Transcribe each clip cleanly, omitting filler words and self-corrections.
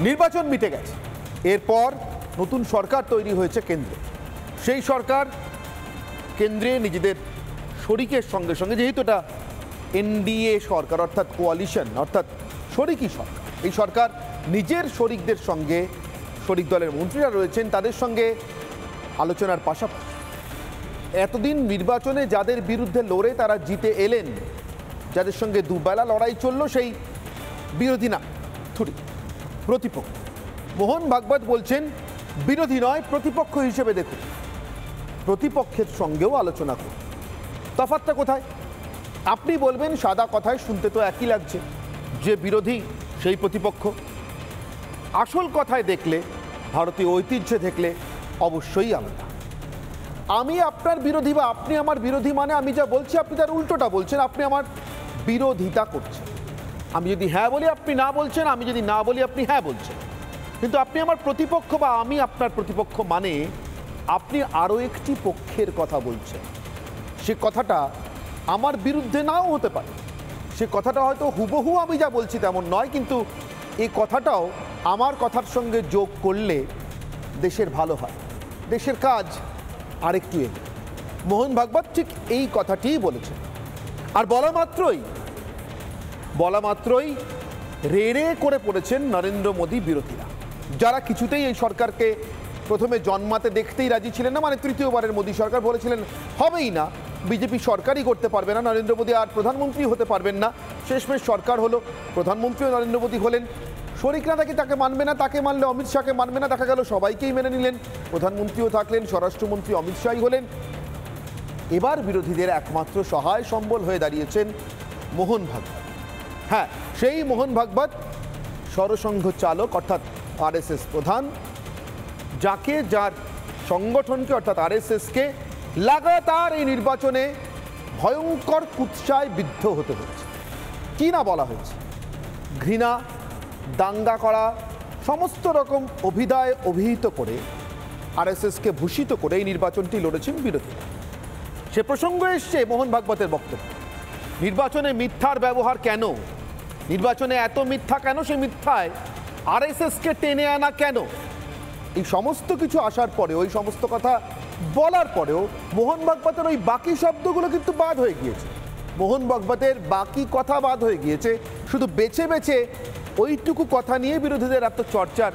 নির্বাচন মিটে গেছে, এরপর নতুন সরকার তৈরি হয়েছে কেন্দ্রে। সেই সরকার কেন্দ্রে নিজেদের শরিকের সঙ্গে সঙ্গে, যেহেতু এটা এনডিএ সরকার অর্থাৎ কোয়ালিশন অর্থাৎ শরিকি সরকার, এই সরকার নিজের শরিকদের সঙ্গে, শরিক দলের মন্ত্রীরা রয়েছেন তাদের সঙ্গে আলোচনার পাশাপাশি এতদিন নির্বাচনে যাদের বিরুদ্ধে লড়ে তারা জিতে এলেন, যাদের সঙ্গে দুবেলা লড়াই চলল, সেই বিরোধী না প্রতিপক্ষ। মোহন ভাগবত বলছেন বিরোধী নয়, প্রতিপক্ষ হিসেবে দেখুন, প্রতিপক্ষের সঙ্গেও আলোচনা করুন। তফাৎটা কোথায়? আপনি বলবেন সাদা কথায় শুনতে তো একই লাগছে, যে বিরোধী সেই প্রতিপক্ষ। আসল কথায় দেখলে, ভারতীয় ঐতিহ্যে দেখলে অবশ্যই আলাদা। আমি আপনার বিরোধী বা আপনি আমার বিরোধী মানে আমি যা বলছি আপনি তার উল্টোটা বলছেন, আপনি আমার বিরোধিতা করছেন। আমি যদি হ্যাঁ বলি আপনি না বলছেন, আমি যদি না বলি আপনি হ্যাঁ বলছেন। কিন্তু আপনি আমার প্রতিপক্ষ বা আমি আপনার প্রতিপক্ষ মানে আপনি আরও একটি পক্ষের কথা বলছেন। সে কথাটা আমার বিরুদ্ধে নাও হতে পারে, সে কথাটা হয়তো হুবহু আমি যা বলছি তেমন নয়, কিন্তু এই কথাটাও আমার কথার সঙ্গে যোগ করলে দেশের ভালো হয়, দেশের কাজ আরেকটু এগোয়। মোহন ভাগবত ঠিক এই কথাটিই বলেছেন। আর বলা মাত্রই রেড়ে করে পড়েছেন নরেন্দ্র মোদী বিরোধীরা, যারা কিছুতেই এই সরকারকে প্রথমে জন্মাতে দেখতেই রাজি ছিলেন না। মানে তৃতীয়বারের মোদী সরকার বলেছিলেন হবেই না, বিজেপি সরকারই করতে পারবে না, নরেন্দ্র মোদী আর প্রধানমন্ত্রী হতে পারবেন না। শেষমেশ সরকার হলো, প্রধানমন্ত্রীও নরেন্দ্র মোদী হলেন। শরিকরা তাকে মানবে না, তাকে মানলে অমিত শাহকে মানবে না, দেখা গেল সবাইকেই মেনে নিলেন, প্রধানমন্ত্রীও থাকলেন, স্বরাষ্ট্রমন্ত্রী অমিত শাহই হলেন। এবার বিরোধীদের একমাত্র সহায় সম্বল হয়ে দাঁড়িয়েছেন মোহন ভাগবত। হ্যাঁ, সেই মোহন ভাগবত সরসংঘ চালক অর্থাৎ আরএসএস প্রধান, যার সংগঠনকে অর্থাৎ আরএসএসকে লাগাতার এই নির্বাচনে ভয়ঙ্কর কুৎসায় বিদ্ধ হতে হয়েছে। কি না বলা হয়েছে, ঘৃণা, দাঙ্গা করা, সমস্ত রকম অভিহিত করে আরএসএসকে ভূষিত করে এই নির্বাচনটি লড়েছেন বিরোধীরা। সে প্রসঙ্গ এসছে মোহন ভাগবতের বক্তব্য। নির্বাচনে মিথ্যার ব্যবহার কেন, নির্বাচনে এত মিথ্যা কেন, সেই মিথ্যায় আরএসএসকে টেনে আনা কেন, এই সমস্ত কিছু আসার পরেও, এই সমস্ত কথা বলার পরেও মোহন ভাগবতের ওই বাকি শব্দগুলো কিন্তু বাদ হয়ে গিয়েছে। মোহন ভাগবতের বাকি কথা বাদ হয়ে গিয়েছে, শুধু বেছে বেছে ওইটুকু কথা নিয়ে বিরোধীদের এত চর্চার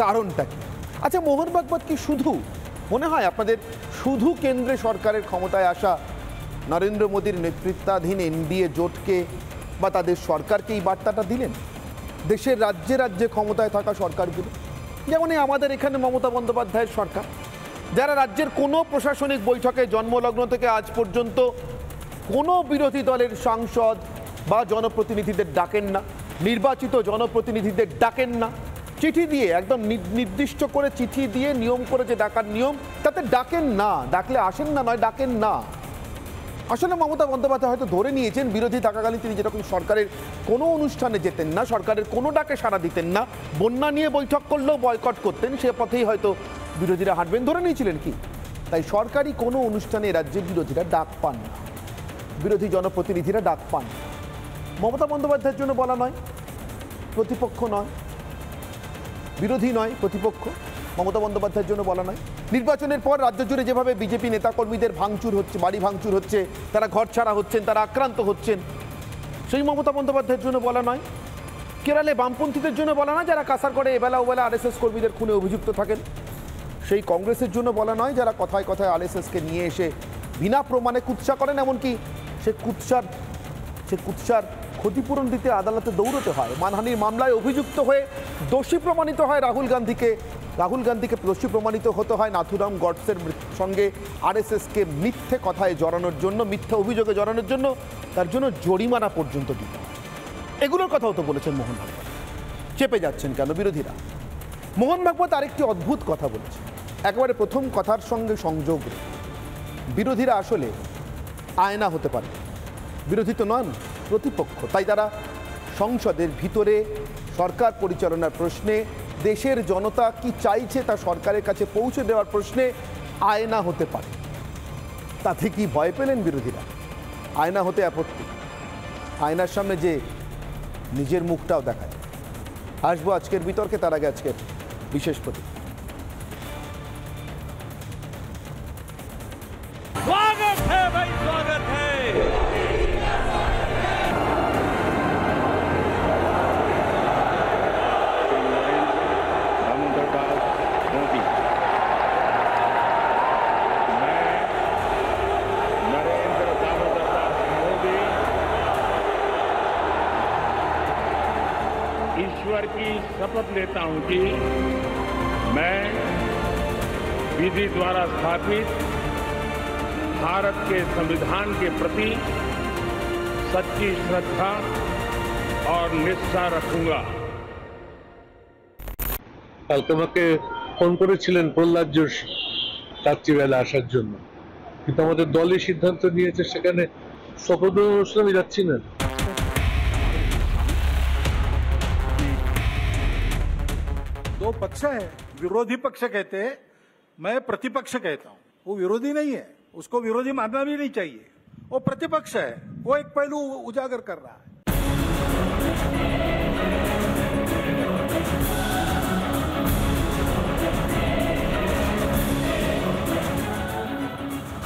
কারণটা কি? আচ্ছা, মোহন ভাগবত কি শুধু মনে হয় আপনাদের শুধু কেন্দ্রে সরকারের ক্ষমতায় আসা নরেন্দ্র মোদীর নেতৃত্বাধীন এনডিএ জোটকে বা তাদের সরকারকে এই বার্তাটা দিলেন? দেশের রাজ্যে রাজ্যে ক্ষমতায় থাকা সরকারগুলো, যেমন আমাদের এখানে মমতা বন্দ্যোপাধ্যায়ের সরকার, যারা রাজ্যের কোনো প্রশাসনিক বৈঠকে জন্মলগ্ন থেকে আজ পর্যন্ত কোনো বিরোধী দলের সাংসদ বা জনপ্রতিনিধিদের ডাকেন না, নির্বাচিত জনপ্রতিনিধিদের ডাকেন না, চিঠি দিয়ে একদম নির্দিষ্ট করে চিঠি দিয়ে নিয়ম করে যে ডাকার নিয়ম, তাতে ডাকেন না, ডাকলে আসেন না নয়, ডাকেন না। আসলে মমতা বন্দ্যোপাধ্যায় হয়তো ধরে নিয়েছেন বিরোধী থাকাকালীন তিনি যেরকম সরকারের কোনো অনুষ্ঠানে যেতেন না, সরকারের কোনো ডাকে সাড়া দিতেন না, বন্যা নিয়ে বৈঠক করলেও বয়কট করতেন, সে পথেই হয়তো বিরোধীরা হাঁটবেন ধরে নিয়েছিলেন কি। তাই সরকারি কোনো অনুষ্ঠানে রাজ্যের বিরোধীরা ডাক পান না, বিরোধী জনপ্রতিনিধিরা ডাক পান না। মমতা বন্দ্যোপাধ্যায়ের জন্য বলা নয়, প্রতিপক্ষ নয়, বিরোধী নয়, প্রতিপক্ষ, মমতা বন্দ্যোপাধ্যায়ের জন্য বলা নয়। নির্বাচনের পর রাজ্য জুড়ে যেভাবে বিজেপি নেতাকর্মীদের ভাঙচুর হচ্ছে, বাড়ি ভাঙচুর হচ্ছে, তারা ঘর ছাড়া হচ্ছেন, তারা আক্রান্ত হচ্ছেন, সেই মমতা বন্দ্যোপাধ্যায়ের জন্য বলা নয়। কেরালে বামপন্থীদের জন্য বলা নয়, যারা কাসারগড়ে এবেলা ওবেলা আরএসএস কর্মীদের খুনে অভিযুক্ত থাকেন। সেই কংগ্রেসের জন্য বলা নয়, যারা কথায় কথায় আরএসএসকে নিয়ে এসে বিনা প্রমাণে কুৎসা করেন, এমনকি সে কুৎসার ক্ষতিপূরণ দিতে আদালতে দৌড়তে হয়। মানহানির মামলায় অভিযুক্ত হয়ে দোষী প্রমাণিত হয় রাহুল গান্ধীকে দোষী প্রমাণিত হতে হয় নাথুরাম গডসের সঙ্গে আরএসএসকে মিথ্যে কথায় জড়ানোর জন্য, মিথ্যে অভিযোগে জড়ানোর জন্য, তার জন্য জরিমানা পর্যন্ত দিতে হয়। এগুলোর কথাও তো বলেছেন মোহন ভাগবত। চেপে যাচ্ছেন কেন বিরোধীরা? মোহন ভাগবত আরেকটি অদ্ভুত কথা বলেছেন, একেবারে প্রথম কথার সঙ্গে সংযোগ রেখে। বিরোধীরা আসলে আয়না হতে পারে, বিরোধী তো নন, প্রতিপক্ষ। তাই তারা সংসদের ভিতরে সরকার পরিচালনার প্রশ্নে, দেশের জনতা কি চাইছে তা সরকারের কাছে পৌঁছে দেওয়ার প্রশ্নে আয়না হতে পারে। তাতে কি ভয় পেলেন বিরোধীরা? আয়না হতে আপত্তি, আয়নার সামনে যে নিজের মুখটাও দেখা যায়। আসবো আজকের বিতর্কে, তার আগে আজকের বিশেষ প্রতি स्वागत है भाई, स्वागत है। मोदी, मैं नरेंद्र दामोदर दास मोदी ईश्वर की शपथ लेता हूं कि मैं विधि द्वारा स्थापित भारत के संविधान के प्रति सच्ची श्रद्धा और निष्ठा रखूंगा। কালকে আমাকে ফোন করেছিলেন প্রহ্লাদ যোশী রাত্রিবেলা আসার জন্য, কিন্তু আমাদের দলই সিদ্ধান্ত নিয়েছে সেখানে শপথ অনুষ্ঠানে যাচ্ছি না। दो पक्ष है, विरोधी पक्ष कहते हैं, मैं प्रतिपक्ष कहता हूं। वो विरोधी नहीं है, उसको विरोधी मानना भी नहीं चाहिए। वो प्रतिपक्ष है, वो एक पहलू उजागर कर रहा है।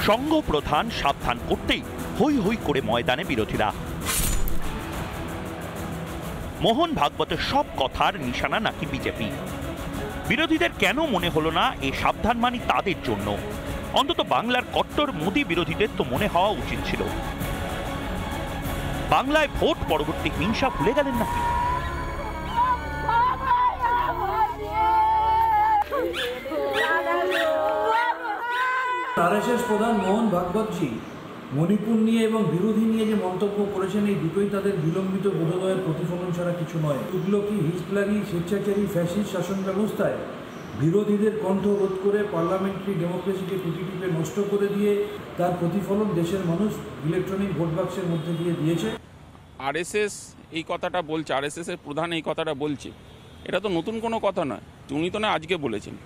সংঘ প্রধান সাবধান করতেই হই হই করে ময়দানে বিরোধীরা। মোহন ভাগবতের সব কথার নিশানা নাকি বিজেপি। বিরোধীদের কেন মনে হলো না এই সাবধানবাণী তাদের জন্য? অন্তত বাংলার কট্টর মোদী বিরোধীদের তো মনে হওয়া উচিত ছিল। বাংলায় ভোট পরবর্তী হিংসা ভুলে গেলেন নাকি? আরএসএস প্রধান মোহন ভাগবতজি মণিপুর নিয়ে এবং বিরোধী নিয়ে যে মন্তব্য করেছেন, এই দুটোই তাদের বিলম্বিত বোধোদয়ের প্রতিফলন ছাড়া কিছু নয়। তুগলকি, হিজলারি, স্বেচ্ছাচারী ফ্যাসিস্ট শাসন ব্যবস্থায় বিরোধীদের কণ্ঠ রোধ করে পার্লামেন্টারি ডেমোক্রেসিকে টিপে নষ্ট করে দিয়ে তার প্রতিফলন দেশের মানুষ ইলেকট্রনিক ভোট বাক্সের মধ্যে দিয়ে দিয়েছে। আরএসএস এই কথাটা বলছে, আরএসএস এর প্রধান এই কথাটা বলছে, এটা তো নতুন কোনো কথা নয়। উনি তো না আজকে বলেছেন,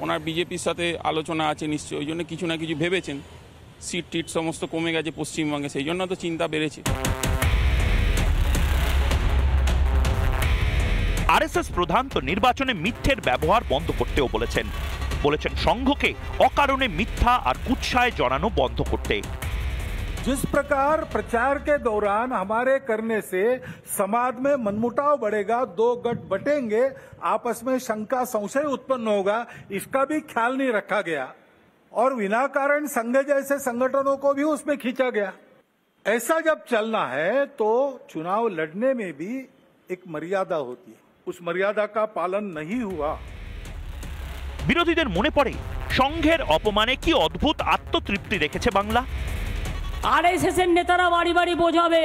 ওনার বিজেপির সাথে আলোচনা আছে নিশ্চয়ই, ওই জন্য কিছু না কিছু ভেবেছেন। সিট টিট সমস্ত কমে গেছে পশ্চিমবঙ্গে, সেই জন্য তো চিন্তা বেড়েছে। আরএসএস প্রধান তো নির্বাচনে মিথ্যের ব্যবহার বন্ধ করতেও বলেছেন। সংঘকে অকারণে মিথ্যা আর কুৎসায় জড়ানো বন্ধ করতে। जिस प्रकार प्रचार के दौरान हमारे करने से समाज में मनमुटाव बढ़ेगा, दो गठ बटेंगे, आपस में शंका संशय उत्पन्न होगा, इसका भी ख्याल नहीं रखा गया और विनाकारण संघ जैसे संगठनों को भी उसमें खींचा गया। ऐसा जब चलना है तो चुनाव लड़ने में भी एक मर्यादा होती है, उस मर्यादा का पालन नहीं हुआ। বিরোধীদের মনে পড়ে সংঘের অপমানে কি অদ্ভুত আত্মতৃপ্তি রেখেছে বাংলা। আরএসএস এর নেতারা বাড়ি বাড়ি বোঝাবে,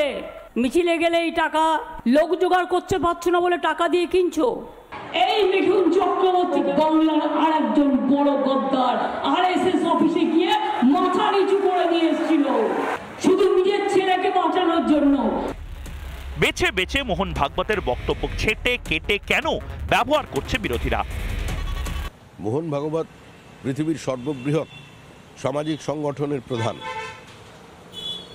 মিছিলে গেলেই টাকা, লোক জোগাড় করতে পারছো না বলে টাকা দিয়ে কিনছো। এই মিঠুন চক্রবর্তী বাংলার আর একজন বড় গদ্দার আরএসএস অফিসে গিয়ে মাথা নিচু করে দিয়ে এসেছিল শুধু নিজের ছেলেকে বাঁচানোর জন্য। বেছে বেছে মোহন ভাগবতের বক্তব্য ছেটে কেটে কেন ব্যবহার করছে বিরোধীরা? মোহন ভাগবত পৃথিবীর সর্ববৃহৎ সামাজিক সংগঠনের প্রধান।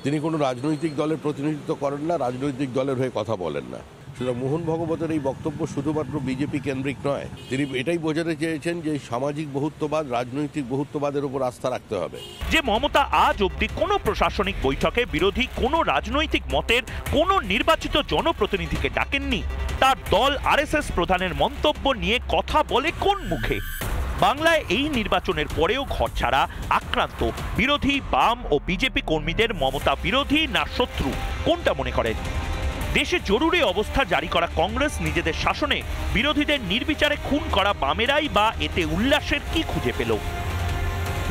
তিনি কোনো রাজনৈতিক দলের প্রতিনিধিত্ব করেন না, রাজনৈতিক দলের হয়ে কথা বলেন না। সুতরাং মোহন ভাগবতের এই বক্তব্য শুধুমাত্র বিজেপি কেন্দ্রিক নয়। তিনি এটাই বোঝাতে চেয়েছেন যে সামাজিক বহুত্ববাদ, রাজনৈতিক বহুত্ববাদের উপর আস্থা রাখতে হবে। যে মমতা আজ অবধি কোনো প্রশাসনিক বৈঠকে বিরোধী কোনো রাজনৈতিক মতের কোনো নির্বাচিত জনপ্রতিনিধিকে ডাকেননি, তার দল আরএসএস প্রধানের মন্তব্য নিয়ে কথা বলে কোন মুখে? বাংলায় এই নির্বাচনের পরেও ঘরছাড়া আক্রান্ত বিরোধী বাম ও বিজেপি কর্মীদের মমতা বিরোধী না শত্রু, কোনটা মনে করেন? দেশে জরুরি অবস্থা জারি করা কংগ্রেস নিজেদের শাসনে বিরোধীদের নির্বিচারে খুন করা বামেরাই বা এতে উল্লাসের কি খুঁজে পেল?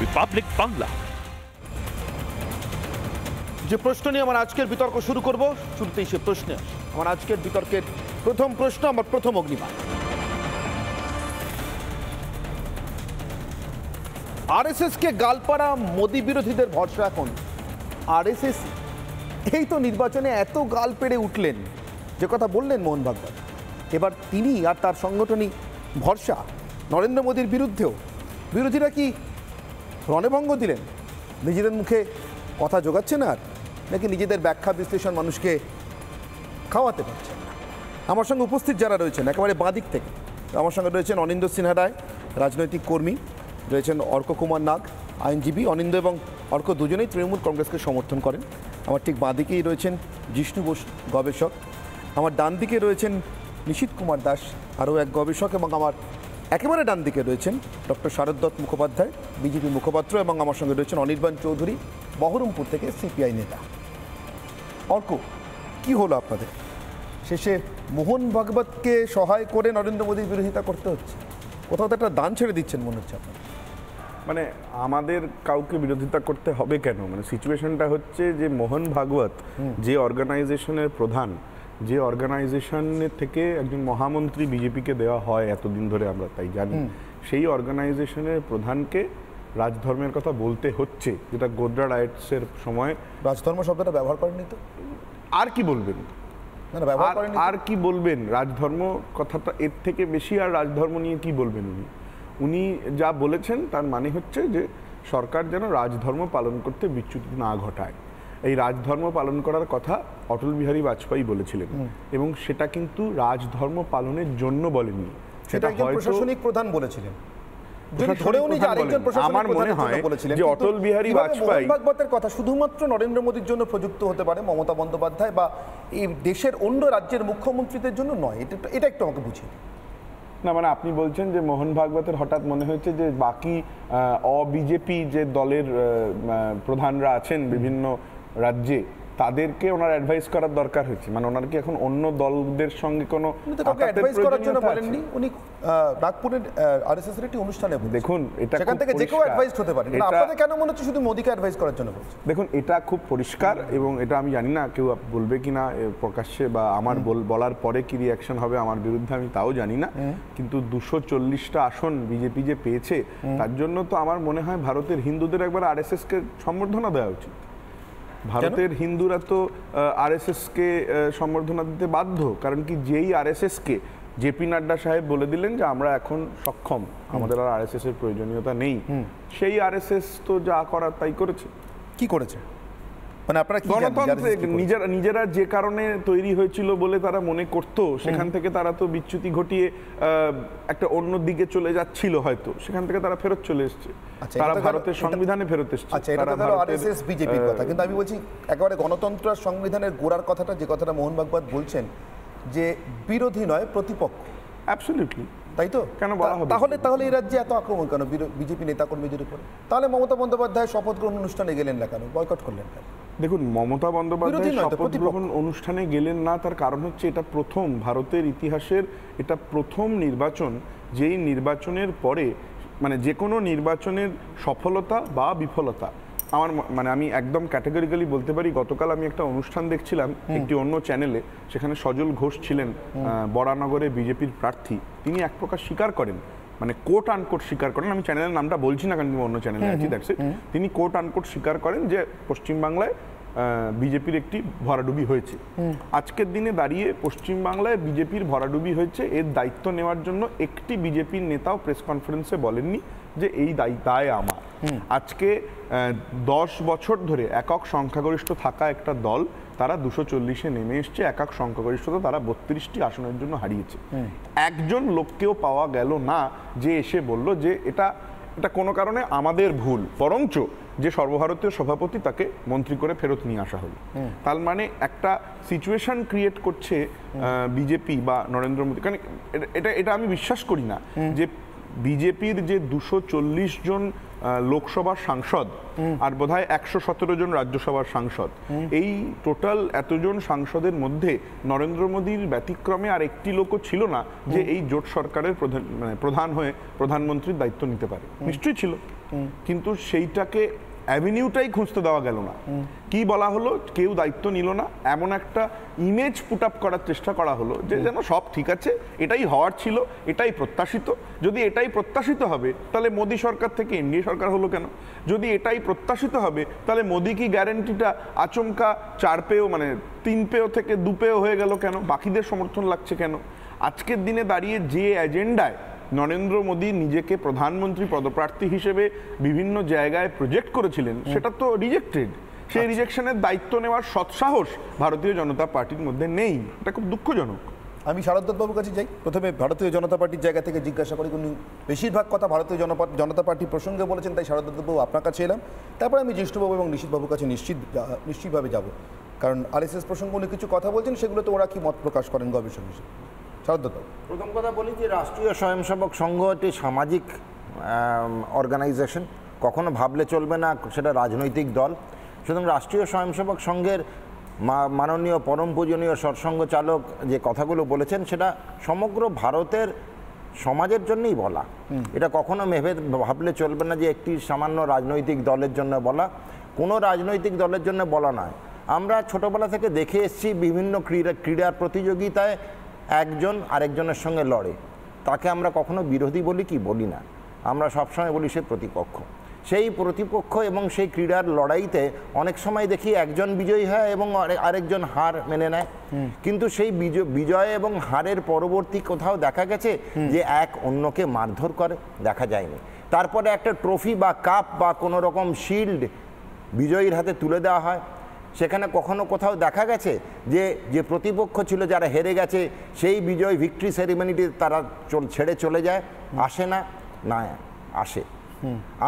রিপাবলিক বাংলা। যে প্রশ্ন নিয়ে আমার আজকের বিতর্ক শুরু করব, শুরুতেই সে প্রশ্নে আমার আজকের বিতর্কের প্রথম প্রশ্ন, আমার প্রথম অগ্নিবাণ। আরএসএস কে গালপাড়া মোদী বিরোধীদের ভরসা এখন আরএসএস। এই তো নির্বাচনে এত গাল পেড়ে উঠলেন, যে কথা বললেন মোহন ভাগবত, এবার তিনি আর তার সংগঠনই ভরসা নরেন্দ্র মোদীর বিরুদ্ধেও। বিরোধীরা কি রণভঙ্গ দিলেন? নিজেদের মুখে কথা জোগাচ্ছে না আর, নাকি নিজেদের ব্যাখ্যা বিশ্লেষণ মানুষকে খাওয়াতে পারছেন না? আমার সঙ্গে উপস্থিত যারা রয়েছেন একেবারে বাঁদিক থেকে, আমার সঙ্গে রয়েছেন অনিন্দ্য সিনহা রায়, রাজনৈতিক কর্মী, রয়েছেন অর্ক কুমার নাগ, আইনজীবী। অনিন্দ্য এবং অর্ক দুজনেই তৃণমূল কংগ্রেসকে সমর্থন করেন। আমার ঠিক বাঁদিকেই রয়েছেন জিষ্ণু বোস, গবেষক। আমার ডান দিকে রয়েছেন নিশীথ কুমার দাস, আরও এক গবেষক। এবং আমার একেবারে ডান দিকে রয়েছেন ডক্টর শারদ দত্ত মুখোপাধ্যায়, বিজেপি মুখপাত্র। এবং আমার সঙ্গে রয়েছেন অনির্বাণ চৌধুরী, বহরমপুর থেকে সিপিআই নেতা। অর্ক, কি হলো আপনাদের? শেষে মোহন ভাগবতকে সহায় করে নরেন্দ্র মোদীর বিরোধিতা করতে হচ্ছে, কোথাও তো একটা দান ছেড়ে দিচ্ছেন মনে হচ্ছে আপনার। মানে আমাদের কাউকে বিরোধিতা করতে হবে কেন? মানে সিচুয়েশনটা হচ্ছে যে মোহন ভাগবত যে অর্গানাইজেশনের প্রধান, যে অর্গানাইজেশনের থেকে একজন মহামন্ত্রী বিজেপিকে দেওয়া হয় এতদিন ধরে আমরা তাই জানি, সেই অর্গানাইজেশনের প্রধানকে রাজধর্মের কথা বলতে হচ্ছে, যেটা গোদ্রা রাইটসের সময় রাজধর্ম শব্দটা ব্যবহার করেননি তো। আর কি বলবেন? আর কি বলবেন? রাজধর্ম কথাটা এর থেকে বেশি আর রাজধর্ম নিয়ে কি বলবেন উনি? উনি যা বলেছেন তার মানে হচ্ছে যে সরকার যেন রাজধর্ম পালন করতে বিচ্যুতি না ঘটায়। এই রাজধর্ম পালন করার কথা অটল বিহারী বাজপেয়ী বলেছিলেন, এবং সেটা কিন্তু রাজধর্ম পালনের জন্য বলেননি, সেটা একজন প্রশাসনিক প্রধান বলেছিলেন। আমার মনে হয় যে অটল বিহারী বাজপেয়ী ভাগবতের কথা শুধুমাত্র নরেন্দ্র মোদীর জন্য প্রযুক্ত হতে পারে, মমতা বন্দ্যোপাধ্যায় বা এই দেশের অন্য রাজ্যের মুখ্যমন্ত্রীদের জন্য নয়। এটা একটু আমাকে বুঝিয়ে না। মানে আপনি বলছেন যে মোহন ভাগবতের হঠাৎ মনে হয়েছে যে বাকি অবিজেপি যে দলের প্রধানরা আছেন বিভিন্ন রাজ্যে, তাদেরকে ওনার অ্যাডভাইস করার দরকার হয়েছে। মানে ওনার কি এখন অন্য দলদের সঙ্গে কোনো অ্যাডভাইস করার জন্য বলেননি? উনি নাগপুরের আরএসএস এর একটি অনুষ্ঠানে দেখুন, এটা সেখান থেকে যে কেউ অ্যাডভাইস হতে পারে, কিন্তু আপনাদের কেন মনে হচ্ছে শুধু মোদিকে অ্যাডভাইস করার জন্য বলছেন? দেখুন, এটা খুব পরিষ্কার, এবং এটা আমি জানি না কেউ বলবে কিনা প্রকাশ্যে, বা আমার বলার পরে কি রিয়াকশন হবে আমার বিরুদ্ধে আমি তাও জানি না। কিন্তু 240টা আসন বিজেপি যে পেয়েছে, তার জন্য তো আমার মনে হয় ভারতের হিন্দুদের একবার আরএসএস কে সম্বর্ধনা দেওয়া উচিত। ভারতের হিন্দুরা তো আরএসএস কে সম্বর্ধনা দিতে বাধ্য, কারণ কি যেই আরএসএস কে জেপি নাড্ডা সাহেব বলে দিলেন যে আমরা এখন সক্ষম, আমাদের আর আরএসএস এর প্রয়োজনীয়তা নেই, সেই আরএসএস তো যা করার তাই করেছে। কি করেছে? মানে আপনারা কি গণতন্ত্র নিজেরা যে কারণে তৈরি হয়েছিল বলে তারা মনে করতো, সেখান থেকে তারা তো বিচ্যুতি ঘটিয়ে একটা অন্য দিকে চলে যাচ্ছিল, হয়তো সেখান থেকে তারা ফেরত চলে এসছে, তারা ভারতের সংবিধানে ফেরত এসছে। আচ্ছা, এটা তো আরএসএস বিজেপির কথা, কিন্তু আমি বলছি একেবারে গণতন্ত্র আর সংবিধানের গোড়ার কথাটা, যে কথাটা মোহন ভাগবত বলছেন যে বিরোধী নয় প্রতিপক্ষ। অ্যাবসলিউটলি তাই তো? কেন বলা হবে? তাহলে এই রাজ্যে এত আক্রমণ কেন বিজেপি নেতাকর্মীদের উপরে? তাহলে মমতা বন্দ্যোপাধ্যায় শপথ গ্রহণ অনুষ্ঠানে গেলেন না কেন, বয়কট করলেন কেন? দেখুন, মমতা বন্দ্যোপাধ্যায় শপথ গ্রহণ অনুষ্ঠানে গেলেন না, তার কারণ হচ্ছে এটা প্রথম ভারতের ইতিহাসের এটা প্রথম নির্বাচন, যেই নির্বাচনের পরে মানে যে কোনো নির্বাচনের সফলতা বা বিফলতা, আমার মানে আমি একদম ক্যাটেগরিক্যালি বলতে পারি, গতকাল আমি একটা অনুষ্ঠান দেখছিলাম একটি অন্য চ্যানেলে, সেখানে সজল ঘোষ ছিলেন, বরানগরে বিজেপির প্রার্থী। তিনি এক প্রকার স্বীকার করেন, মানে কোট আনকোট স্বীকার করেন, আমি চ্যানেলের নামটা বলছি না কারণ আমি অন্য চ্যানেলে আছি, দ্যাটস ইট, তিনি কোট আনকোট স্বীকার করেন যে পশ্চিমবাংলায় বিজেপির একটি ভরাডুবি হয়েছে। আজকের দিনে দাঁড়িয়ে পশ্চিমবাংলায় বিজেপির ভরাডুবি হয়েছে, এর দায়িত্ব নেওয়ার জন্য একটি বিজেপির নেতাও প্রেস কনফারেন্সে বলেননি যে এই দায় আমার। আজকে 10 বছর ধরে একক সংখ্যাগরিষ্ঠ থাকা একটা দল, তারা 240-এ নেমে এসছে, একক সংখ্যাগরিষ্ঠতা তারা 32টি আসনের জন্য হারিয়েছে। একজন লোককেও পাওয়া গেল না যে এসে বলল যে এটা কোনো কারণে আমাদের ভুল, বরঞ্চ যে সর্বভারতীয় সভাপতি তাকে মন্ত্রী করে ফেরত নিয়ে আসা হলো। তার মানে একটা সিচুয়েশন ক্রিয়েট করছে বিজেপি বা নরেন্দ্র মোদী, কারণ এটা আমি বিশ্বাস করি না যে বিজেপির যে 240 জন লোকসভার সাংসদ আর বোধহয় 117 জন রাজ্যসভার সাংসদ, এই টোটাল এতজন সাংসদের মধ্যে নরেন্দ্র মোদীর ব্যতিক্রমে আর একটি লোকও ছিল না যে এই জোট সরকারের প্রধান হয়ে প্রধানমন্ত্রীর দায়িত্ব নিতে পারে। নিশ্চয়ই ছিল, কিন্তু সেইটাকে অ্যাভিনিউটাই খুঁজতে দেওয়া গেল না। কি বলা হলো, কেউ দায়িত্ব নিল না, এমন একটা ইমেজ পুট আপ করার চেষ্টা করা হলো যে যেন সব ঠিক আছে, এটাই হওয়ার ছিল, এটাই প্রত্যাশিত। যদি এটাই প্রত্যাশিত হবে তাহলে মোদী সরকার থেকে এনডিএ সরকার হলো কেন? যদি এটাই প্রত্যাশিত হবে তাহলে মোদী কি গ্যারেন্টিটা আচমকা 4 পেও মানে 3 পেও থেকে 2 পেও হয়ে গেল কেন? বাকিদের সমর্থন লাগছে কেন? আজকের দিনে দাঁড়িয়ে যে এজেন্ডায় নরেন্দ্র মোদী নিজেকে প্রধানমন্ত্রী পদপ্রার্থী হিসেবে বিভিন্ন জায়গায় প্রজেক্ট করেছিলেন, সেটা তো রিজেক্টেড। সেই রিজেকশনের দায়িত্ব নেওয়ার সৎসাহস ভারতীয় জনতা পার্টির মধ্যে নেই, এটা খুব দুঃখজনক। আমি শারদবাবুর কাছে যাই। প্রথমে ভারতীয় জনতা পার্টির জায়গা থেকে জিজ্ঞাসা করি, উনি বেশিরভাগ কথা ভারতীয় জনতা পার্টি প্রসঙ্গে বলেছেন, তাই শারদবাবু আপনার কাছে এলাম। তারপরে আমি জ্যেষ্ঠবাবু এবং নিশীথবাবুর কাছে নিশ্চিতভাবে যাব, কারণ আরএসএস প্রসঙ্গে উনি কিছু কথা বলছেন, সেগুলোতে ওরা কি মত প্রকাশ করেন গবেষক হিসেবে। শারদবাবু, প্রথম কথা বলি যে রাষ্ট্রীয় স্বয়ংসেবক সংঘ একটি সামাজিক অর্গানাইজেশন, কখনো ভাবলে চলবে না সেটা রাজনৈতিক দল। সুতরাং রাষ্ট্রীয় স্বয়ংসেবক সংঘের মাননীয় পরম পূজনীয় সৎসঙ্গ চালক যে কথাগুলো বলেছেন সেটা সমগ্র ভারতের সমাজের জন্যই বলা। এটা কখনো ভাবলে চলবে না যে একটি সামান্য রাজনৈতিক দলের জন্য বলা, কোনো রাজনৈতিক দলের জন্য বলা নয়। আমরা ছোটোবেলা থেকে দেখে এসেছি বিভিন্ন ক্রীড়া প্রতিযোগিতায় একজন আরেকজনের সঙ্গে লড়ে, তাকে আমরা কখনো বিরোধী বলি কি বলি না, আমরা সবসময় বলি সে প্রতিপক্ষ। সেই প্রতিপক্ষ এবং সেই ক্রীড়ার লড়াইতে অনেক সময় দেখি একজন বিজয়ী হয় এবং আরেকজন হার মেনে নেয়, কিন্তু সেই বিজয় এবং হারের পরবর্তী কোথাও দেখা গেছে যে এক অন্যকে মারধর করে? দেখা যায়নি। তারপরে একটা ট্রফি বা কাপ বা কোনো রকম শিল্ড বিজয়ীর হাতে তুলে দেওয়া হয়, সেখানে কখনো কোথাও দেখা গেছে যে যে প্রতিপক্ষ ছিল, যারা হেরে গেছে, সেই বিজয় ভিক্টরি সেরিমনিটি তারা ছেড়ে চলে যায়? আসে না, না আসে।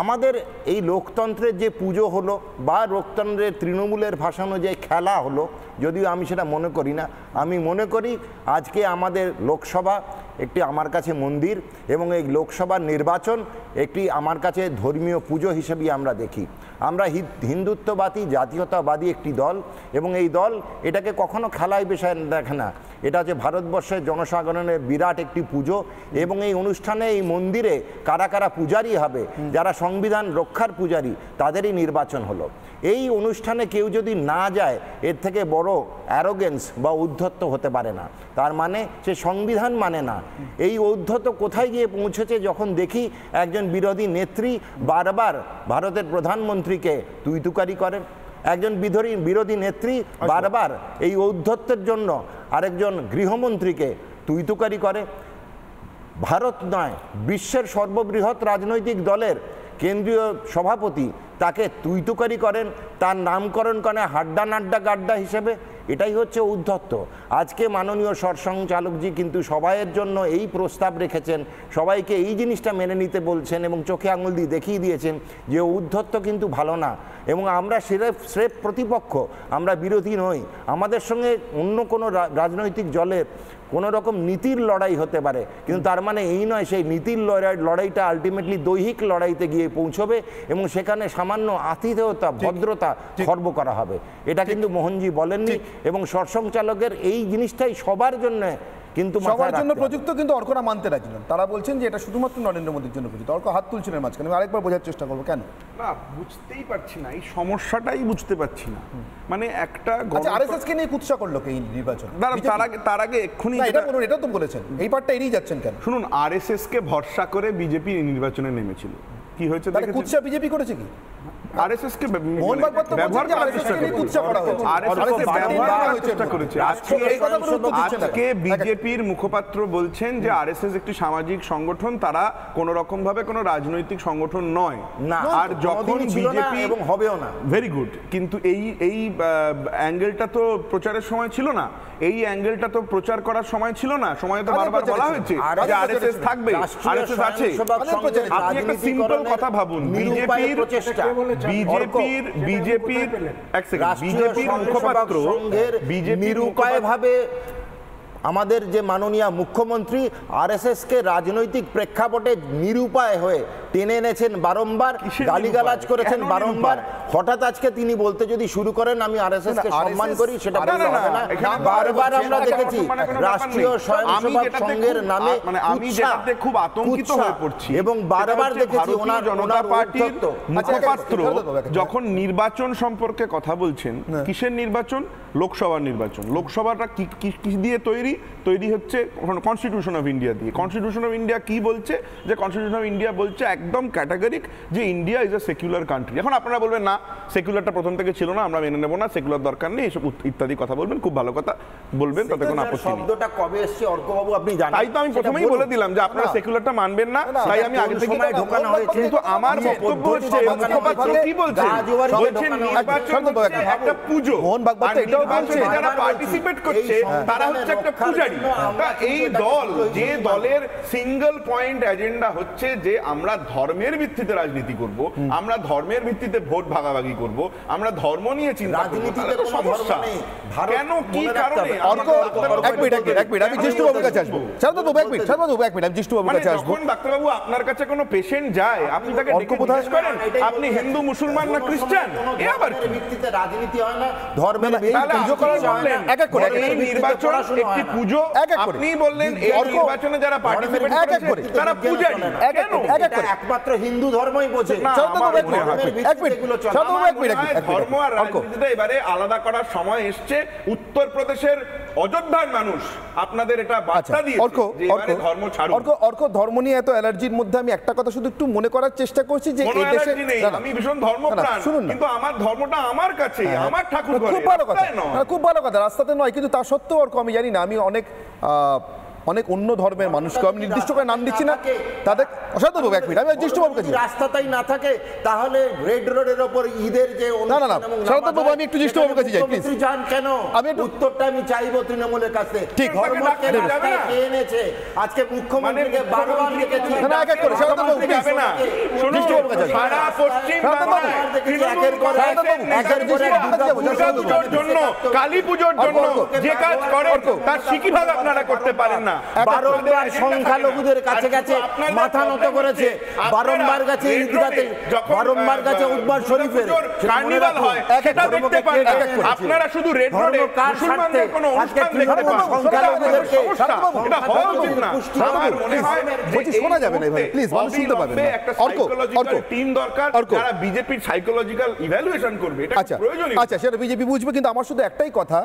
আমাদের এই লোকতন্ত্রের যে পুজো হলো বা লোকতন্ত্রের তৃণমূলের ভাসানো যে খেলা হলো, যদিও আমি সেটা মনে করি না, আমি মনে করি আজকে আমাদের লোকসভা একটি আমার কাছে মন্দির এবং এই লোকসভার নির্বাচন একটি আমার কাছে ধর্মীয় পুজো হিসেবেই আমরা দেখি। আমরা হিন্দুত্ববাদী জাতীয়তাবাদী একটি দল এবং এই দল এটাকে কখনো খেলায় বিষয় দেখে না, এটা হচ্ছে ভারতবর্ষের জনসাধারণের বিরাট একটি পুজো। এবং এই অনুষ্ঠানে এই মন্দিরে কারা কারা পূজারী হবে, যারা সংবিধান রক্ষার পূজারী, তাদেরই নির্বাচন হলো। এই অনুষ্ঠানে কেউ যদি না যায়, এর থেকে বড় অ্যারোগেন্স বা ঔদ্ধত্য হতে পারে না। তার মানে সে সংবিধান মানে না। এই ঔদ্ধত্য কোথায় গিয়ে পৌঁছেছে? যখন দেখি একজন বিরোধী নেত্রী বারবার ভারতের প্রধানমন্ত্রীকে তুইতুকারি করেন, একজন বিরোধী নেত্রী বারবার এই ঔদ্ধত্যের জন্য আরেকজন গৃহমন্ত্রীকে তুইতুকারি করে। ভারত নয়, বিশ্বের সর্ববৃহৎ রাজনৈতিক দলের কেন্দ্রীয় সভাপতি তাকে তুইতুকারি করেন, তার নামকরণ করেন হাড্ডা নাড্ডা গাড্ডা হিসেবে। এটাই হচ্ছে ঔদ্ধত্য। আজকে মাননীয় সৎসঙ্গ চালকজি কিন্তু সবাইয়ের জন্য এই প্রস্তাব রেখেছেন, সবাইকে এই জিনিসটা মেনে নিতে বলছেন এবং চোখে আঙুল দিয়ে দেখিয়ে দিয়েছেন যে ঔদ্ধত্য কিন্তু ভালো না। এবং আমরা স্রেফ প্রতিপক্ষ, আমরা বিরোধী নই। আমাদের সঙ্গে অন্য কোনো রাজনৈতিক দলের কোনো রকম নীতির লড়াই হতে পারে, কিন্তু তার মানে এই নয় সেই নীতির লড়াইটা আলটিমেটলি দৈহিক লড়াইতে গিয়ে পৌঁছবে এবং সেখানে সামান্য আতিথেয়তা ভদ্রতা খর্ব করা হবে। এটা কিন্তু মোহনজি বলেননি এবং সৎসঙ্গ চালকের এই জিনিসটাই সবার জন্য কিন্তু সবার জন্য প্রযুক্ত, কিন্তু অর্করা মানতে রাজি নন। তারা বলছেন যে এটা শুধুমাত্র নরেন্দ্র মোদীর জন্য প্রযুক্ত। অর্ক হাত তুলছিলেন মাঝখানে, আমি আরেকবার বোঝার চেষ্টা করবো কেন। না, বুঝতেই পারছি না, এই সমস্যাটাই বুঝতে পারছি না। মানে একটা আরএসএস কে নিয়ে কুৎসা করলো এই নির্বাচন, তার আগে এক্ষুনি এটা তো বলেছেন, এই পার্টটা এড়িয়ে যাচ্ছেন কেন? শুনুন, আরএসএস কে ভরসা করে বিজেপি নির্বাচনে নেমেছিল, কি হয়েছে? কুৎসা বিজেপি করেছে কি? আরএসএস কে মোহন ভাগবত তো বলছেন যে আরএসএস কে কুৎসা করা হয়েছে, আরএসএস ব্যবহার করার চেষ্টা করেছে। আজকে বিজেপির মুখপাত্র বলছেন যে আরএসএস একটি সামাজিক সংগঠন, তারা কোন রকম ভাবে কোনো রাজনৈতিক সংগঠন নয়। আর যখন বিজেপি এবং হবেও না, ভেরি গুড, কিন্তু এই অ্যাঙ্গেলটা তো প্রচারের সময় ছিল না, এই অ্যাঙ্গেলটা তো প্রচার করার সময় ছিল না। সময় তো বারবার বলা হয়েছে যে আরএসএস থাকবে, আরএসএস আছে। আপনি একটা সিম্পল কথা ভাবুন, বিজেপির মুখপাত্র নিরুপায়ভাবে আমাদের যে মাননীয় মুখ্যমন্ত্রী আরএসএসকে রাজনৈতিক প্রেক্ষাপটে নিরুপায় হয়ে টেনে এনেছেন, বারংবার গালিগালাজ করেছেন বারংবার। হঠাৎ আজকে তিনি বলতে যদি শুরু করেন আমি আরএসএসকে সম্মান করি, সেটা বলতে হবে না। বারবার আমরা দেখেছি রাষ্ট্রীয় স্বয়ংসেবক সংঘের নামে আমি যেটাতে খুব আতঙ্কিত হয়ে পড়ছি এবং বারবার দেখেছি ওনার পার্টির মুখপাত্র যখন নির্বাচন সম্পর্কে কথা বলছেন, কিসের নির্বাচন? লোকসভার নির্বাচন। লোকসভাটা কি দিয়ে তৈরি হচ্ছে? কনস্টিটিউশন অফ ইন্ডিয়া দিয়ে। কনস্টিটিউশন অফ ইন্ডিয়া কি বলছে? যে কনস্টিটিউশন অফ ইন্ডিয়া বলছে একদম ক্যাটাগরিক যে India is a secular country. এখন আপনারা বলবেন না সেকুলারটা প্রথম থেকে ছিল না, আমরা মেনে নেব না, সেকুলার দরকার নেই, এসব ইত্যাদি কথা বলবেন, খুব ভালো কথা বলবেন, তাতে কোনো আপত্তি নেই। শব্দটা কবে এসেছে অর্কবাবু আপনি জানেন? তাই তো আমি প্রথমেই বলে দিলাম যে আপনারা সেকুলারটা মানবেন না, তাই আমি আগে থেকে ঢোকানো হয়েছে। কিন্তু আমার বক্তব্য হচ্ছে মুখপাত্র কি বলছেন, বলছেন নির্বাচন একটা পুজো, আর নির্বাচনে যারা পার্টিসিপেট করছে তারা হচ্ছে একটা পূজারী। এই দল, যে দলের সিঙ্গেল পয়েন্ট এজেন্ডা হচ্ছে যে আমরা ধর্মের ভিত্তিতে রাজনীতি করব, আমরা ধর্মের ভিত্তিতে ভোট ভাগাভাগি করব, আমরা ধর্ম নিয়ে চিন্তা করব, তাহলে তো সমস্যা কেন, কি কারণে? আমি জিষ্টুবাবুর কাছে আসবো। আমি জিষ্টুবাবুর কাছে আসবো। যখন ডাক্তারবাবু আপনার কাছে কোনো পেশেন্ট যায়, আপনি তাকে জিজ্ঞেস করেন আপনি হিন্দু, মুসলমান না খ্রিস্টান? এ আবার ভিত্তিতে রাজনীতি হয় না, ধর্মের পুজো করার বললেন। এই নির্বাচন একটি পুজো, আপনি বললেন এই নির্বাচনে যারা পার্টিসিপেট করে তারা পূজারী। কেন? একমাত্র হিন্দু ধর্মই বোঝে। ধর্ম আর রাজনীতিটা এবারে আলাদা করার সময় এসছে। উত্তরপ্রদেশের অযোধ্যার মানুষ আপনাদের এটা বার্তা দিয়েছে যে এবারে ধর্ম ছাড়ুন। অর্ক, ধর্ম নিয়ে এত অ্যালার্জির মধ্যে আমি একটা কথা শুধু একটু মনে করার চেষ্টা করছি যে এই দেশে আমি ভীষণ ধর্মপ্রাণ, কিন্তু আমার ধর্মটা আমার কাছে, আমার ঠাকুর ঘরে। খুব ভালো কথা, খুব ভালো কথা, রাস্তাতে নয়, কিন্তু তা সত্ত্বেও অর্ক আমি জানি না, আমি অনেক অন্য ধর্মের মানুষকে আমি নির্দিষ্ট করে নাম দিচ্ছি না, তাদের অসাধারণ এক মিনিট, আমি জিষ্টুবাবুর কাছে রাস্তাতেই না থাকে তাহলে রেড রোডের উপর ঈদের যে না শরৎবাবু আমি একটু জিষ্টুবাবুর কাছে যাই প্লিজ। যান কেন? আমি উত্তরটা আমি চাইবো তৃণমূলের কাছে। ঠিক, ধর্মকে রাস্তায় কে এনেছে? আজকে মুখ্যমন্ত্রীকে বারবার লিখেছি না, এক এক করে শরৎবাবু যাবে না, জিষ্টুবাবুর কাছে সারা পশ্চিম বাংলায় একের পর দুর্গাপুজোর জন্য, কালী পুজোর জন্য যে কাজ করে তার সিকিভাগ আপনারা করতে পারেন না। বারংবার সংখ্যালঘুদের কাছে কাছে মাথা নত করেছে, বারংবার গেছে ঈদগাতে, বারংবার গেছে উদ্বার শরীফের কার্নিভাল হয়, সেটা দেখতে পান না। আপনারা শুধু রেড রোডে মুসলমানদের কোনো অনুষ্ঠান দেখতে পান, সংখ্যালঘুদেরকে এটা হওয়া উচিত না। আমার মনে হয় যে শোনা যাবে না ভাই, প্লিজ মানুষ শুনতে পাবেন না। একটা সাইকোলজিক্যাল টিম দরকার যারা বিজেপির সাইকোলজিক্যাল ইভ্যালুয়েশন করবে, এটা প্রয়োজনীয়। আচ্ছা, সেটা বিজেপি বুঝবে, কিন্তু আমার শুধু একটাই কথা,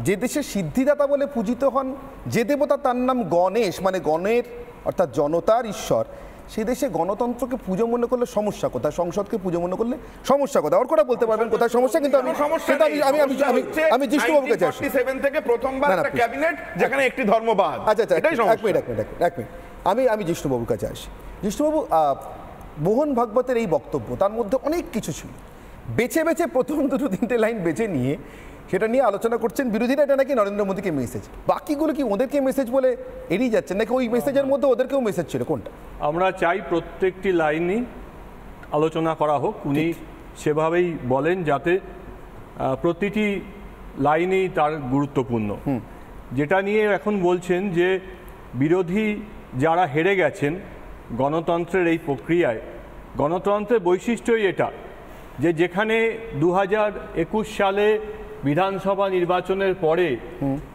যে দেশে সিদ্ধিদাতা বলে পূজিত হন যে দেবতা, তার নাম গণেশ, মানে গণের অর্থাৎ জনতার ঈশ্বর, সেই দেশে গণতন্ত্রকে পুজো মনে করলে সমস্যা কোথায়, সংসদকে পুজো মনে করলে সমস্যা কোথায়, ওরা বলতে পারবেন কোথায় সমস্যা, কিন্তু আমি জিষ্টুবাবুর কাছে আসি। 1947 থেকে প্রথমবার একটা ক্যাবিনেট যেখানে একটি ধর্ম বাদ। আচ্ছা, এক মিনিট, আমি জিষ্টুবাবুর কাছে আসি। জিষ্টুবাবু, মোহন ভাগবতের এই বক্তব্য, তার মধ্যে অনেক কিছু ছিল, বেছে বেছে প্রথম 2-3 লাইন বেছে নিয়ে সেটা নিয়ে আলোচনা করছেন বিরোধীরা, এটা নাকি নরেন্দ্র মোদীকে মেসেজ, বাকিগুলো কি ওদেরকে মেসেজ বলে এড়িয়ে যাচ্ছেন নাকি ওই মেসেজের মধ্যে ওদেরকেও মেসেজ ছিল, কোনটা? আমরা চাই প্রত্যেকটি লাইনই আলোচনা করা হোক, উনি সেভাবেই বলেন যাতে প্রতিটি লাইনেই তার গুরুত্বপূর্ণ। যেটা নিয়ে এখন বলছেন যে বিরোধী যারা হেরে গেছেন গণতন্ত্রের এই প্রক্রিয়ায়, গণতন্ত্রের বৈশিষ্ট্যই এটা যে যেখানে 2021 সালে বিধানসভা নির্বাচনের পরে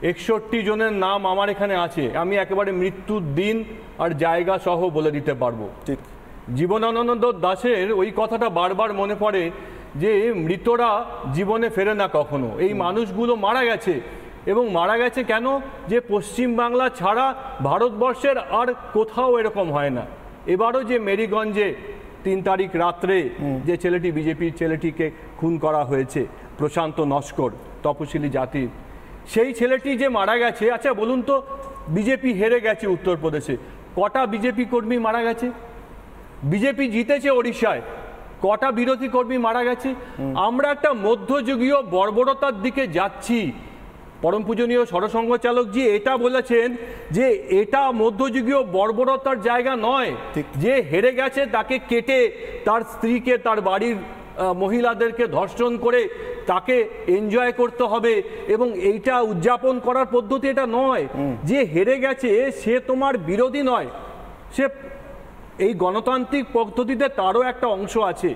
61 জনের নাম আমার এখানে আছে, আমি একেবারে মৃত্যুর দিন আর জায়গা সহ বলে দিতে পারবো। ঠিক, জীবনানন্দ দাশের ওই কথাটা বারবার মনে পড়ে যে মৃতরা জীবনে ফেরে না কখনো, এই মানুষগুলো মারা গেছে, এবং মারা গেছে কেন, যে পশ্চিমবাংলা ছাড়া ভারতবর্ষের আর কোথাও এরকম হয় না। এবারও যে মেরিগঞ্জে 3 তারিখ রাত্রে যে ছেলেটি, বিজেপির ছেলেটিকে খুন করা হয়েছে, প্রশান্ত নস্কর, তপশিলি জাতির, সেই ছেলেটি যে মারা গেছে, আচ্ছা বলুন তো, বিজেপি হেরে গেছে উত্তরপ্রদেশে, কটা বিজেপি কর্মী মারা গেছে? বিজেপি জিতেছে ওড়িশায়, কটা বিরোধী কর্মী মারা গেছে? আমরা একটা মধ্যযুগীয় বর্বরতার দিকে যাচ্ছি। পরম পূজনীয় সরসংঘ চালকজি এটা বলেছেন যে এটা মধ্যযুগীয় বর্বরতার জায়গা নয়, যে হেরে গেছে তাকে কেটে তার স্ত্রীকে, তার বাড়ির মহিলাদেরকে ধর্ষণ করে তাকে এনজয় করতে হবে, এবং এইটা উদযাপন করার পদ্ধতি এটা নয়। যে হেরে গেছে সে তোমার বিরোধী নয়, সে এই গণতান্ত্রিক পদ্ধতিতে তারও একটা অংশ আছে।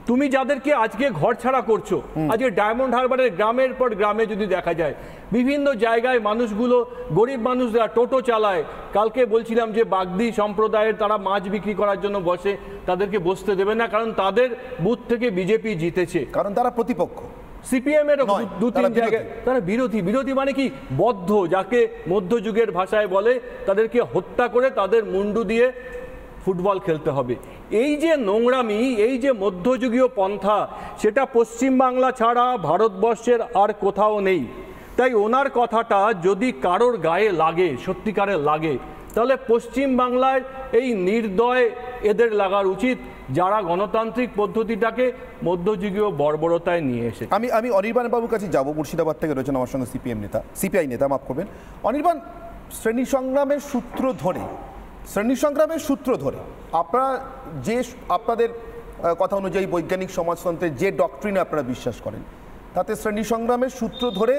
তুমি যাদেরকে আজকে ঘর ছাড়া করছো, আজকে ডায়মন্ড হারবারের গ্রামের পর গ্রামে যদি দেখা যায়, বিভিন্ন জায়গায় মানুষগুলো, গরিব মানুষরা টোটো চালায়। কালকে বলছিলাম যে বাগদি সম্প্রদায়ের তারা মাছ বিক্রি করার জন্য বসে, তাদেরকে বসতে দেবে না, কারণ তাদের বুথ থেকে বিজেপি জিতেছে, কারণ তারা প্রতিপক্ষ। সিপিএম এর 2-3 জায়গায় তারা বিরোধী। বিরোধী মানে কি? বদ্ধ, যাকে মধ্যযুগের ভাষায় বলে, তাদেরকে হত্যা করে তাদের মুন্ডু দিয়ে ফুটবল খেলতে হবে। এই যে নোংরামি, এই যে মধ্যযুগীয় পন্থা, সেটা পশ্চিমবাংলা ছাড়া ভারতবর্ষের আর কোথাও নেই। তাই ওনার কথাটা যদি কারোর গায়ে লাগে, সত্যিকারের লাগে, তাহলে পশ্চিমবাংলায় এই নির্দয় এদের লাগার উচিত, যারা গণতান্ত্রিক পদ্ধতিটাকে মধ্যযুগীয় বর্বরতায় নিয়ে এসে। আমি অনির্বাণ বাবুর কাছে যাবো, মুর্শিদাবাদ থেকে রয়েছেন আমার সঙ্গে সিপিআই নেতা, মাফ করবেন। অনির্বাণ, শ্রেণী সংগ্রামের সূত্র ধরে আপনারা যে আপনাদের কথা অনুযায়ী বৈজ্ঞানিক সমাজতন্ত্রের যে ডক্ট্রিনে আপনারা বিশ্বাস করেন, তাতে শ্রেণী সংগ্রামের সূত্র ধরে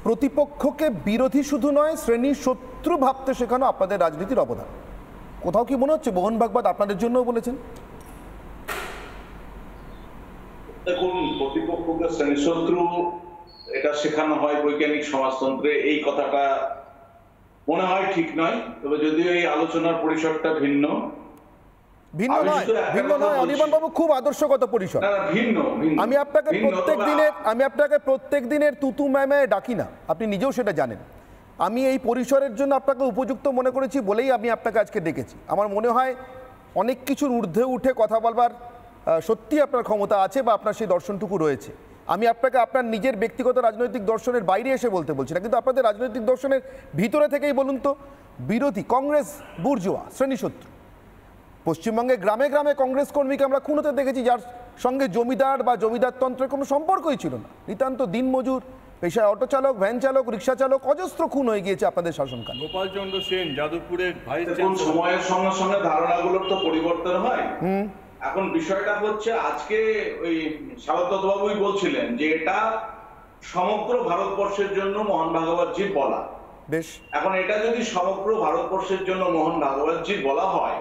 প্রতিপক্ষকে বিরোধী শুধু নয়, শ্রেণী শত্রু ভাবতে শেখানো আপনাদের রাজনীতির অবদান। কোথাও কি মনে হচ্ছে মোহন ভাগবত আপনাদের জন্যও বলেছেন? দেখুন, প্রতিপক্ষকে শ্রেণী শত্রু এটা শেখানো হয় বৈজ্ঞানিক সমাজতন্ত্রে, এই কথাটা মনে হয় ঠিক নয়। তবে যদিও এই আলোচনার পরিসরটা ভিন্ন নয় অনির্বাণ বাবু, খুব আদর্শগত পরিসর। আমি আপনাকে প্রত্যেক দিনের তুতু ম্যামে ডাকি না, আপনি নিজেও সেটা জানেন। আমি এই পরিসরের জন্য আপনাকে উপযুক্ত মনে করেছি বলেই আমি আপনাকে আজকে ডেকেছি। আমার মনে হয় অনেক কিছুর ঊর্ধ্বে উঠে কথা বলবার সত্যি আপনার ক্ষমতা আছে, বা আপনার সেই দর্শনটুকু রয়েছে। আমি আপনাকে আপনার নিজের ব্যক্তিগত রাজনৈতিক দর্শনের বাইরে এসে বলছি না, কিন্তু আপনাদের রাজনৈতিক দর্শনের ভিতরে থেকেই বলুন তো, বিরোধী কংগ্রেস বুর্জোয়া শ্রেণীশত্রু। পশ্চিমবঙ্গে গ্রামে গ্রামে কংগ্রেস কর্মীকে আমরা খুন হতে দেখেছি, যার সঙ্গে জমিদার বা জমিদারতন্ত্রের কোনো সম্পর্কই ছিল না। নিতান্ত দিনমজুর, পেশায় অটো চালক, ভ্যান চালক, রিক্সা চালক, অজস্র খুন হয়ে গিয়েছে আপনাদের শাসনকালে। গোপালচন্দ্র সেন যাদবপুরের ভাইস চ্যান্সেলর। সময়ের সঙ্গে সঙ্গে ধারণাগুলোর তো পরিবর্তন হয়। এখন বিষয়টা হচ্ছে, আজকে ওই সারদত্তবাবুই বলছিলেন যে এটা সমগ্র ভারতবর্ষের জন্য মোহন ভাগবতজির বলা। বেশ, এখন এটা যদি সমগ্র ভারতবর্ষের জন্য মোহন ভাগবতজির বলা হয়,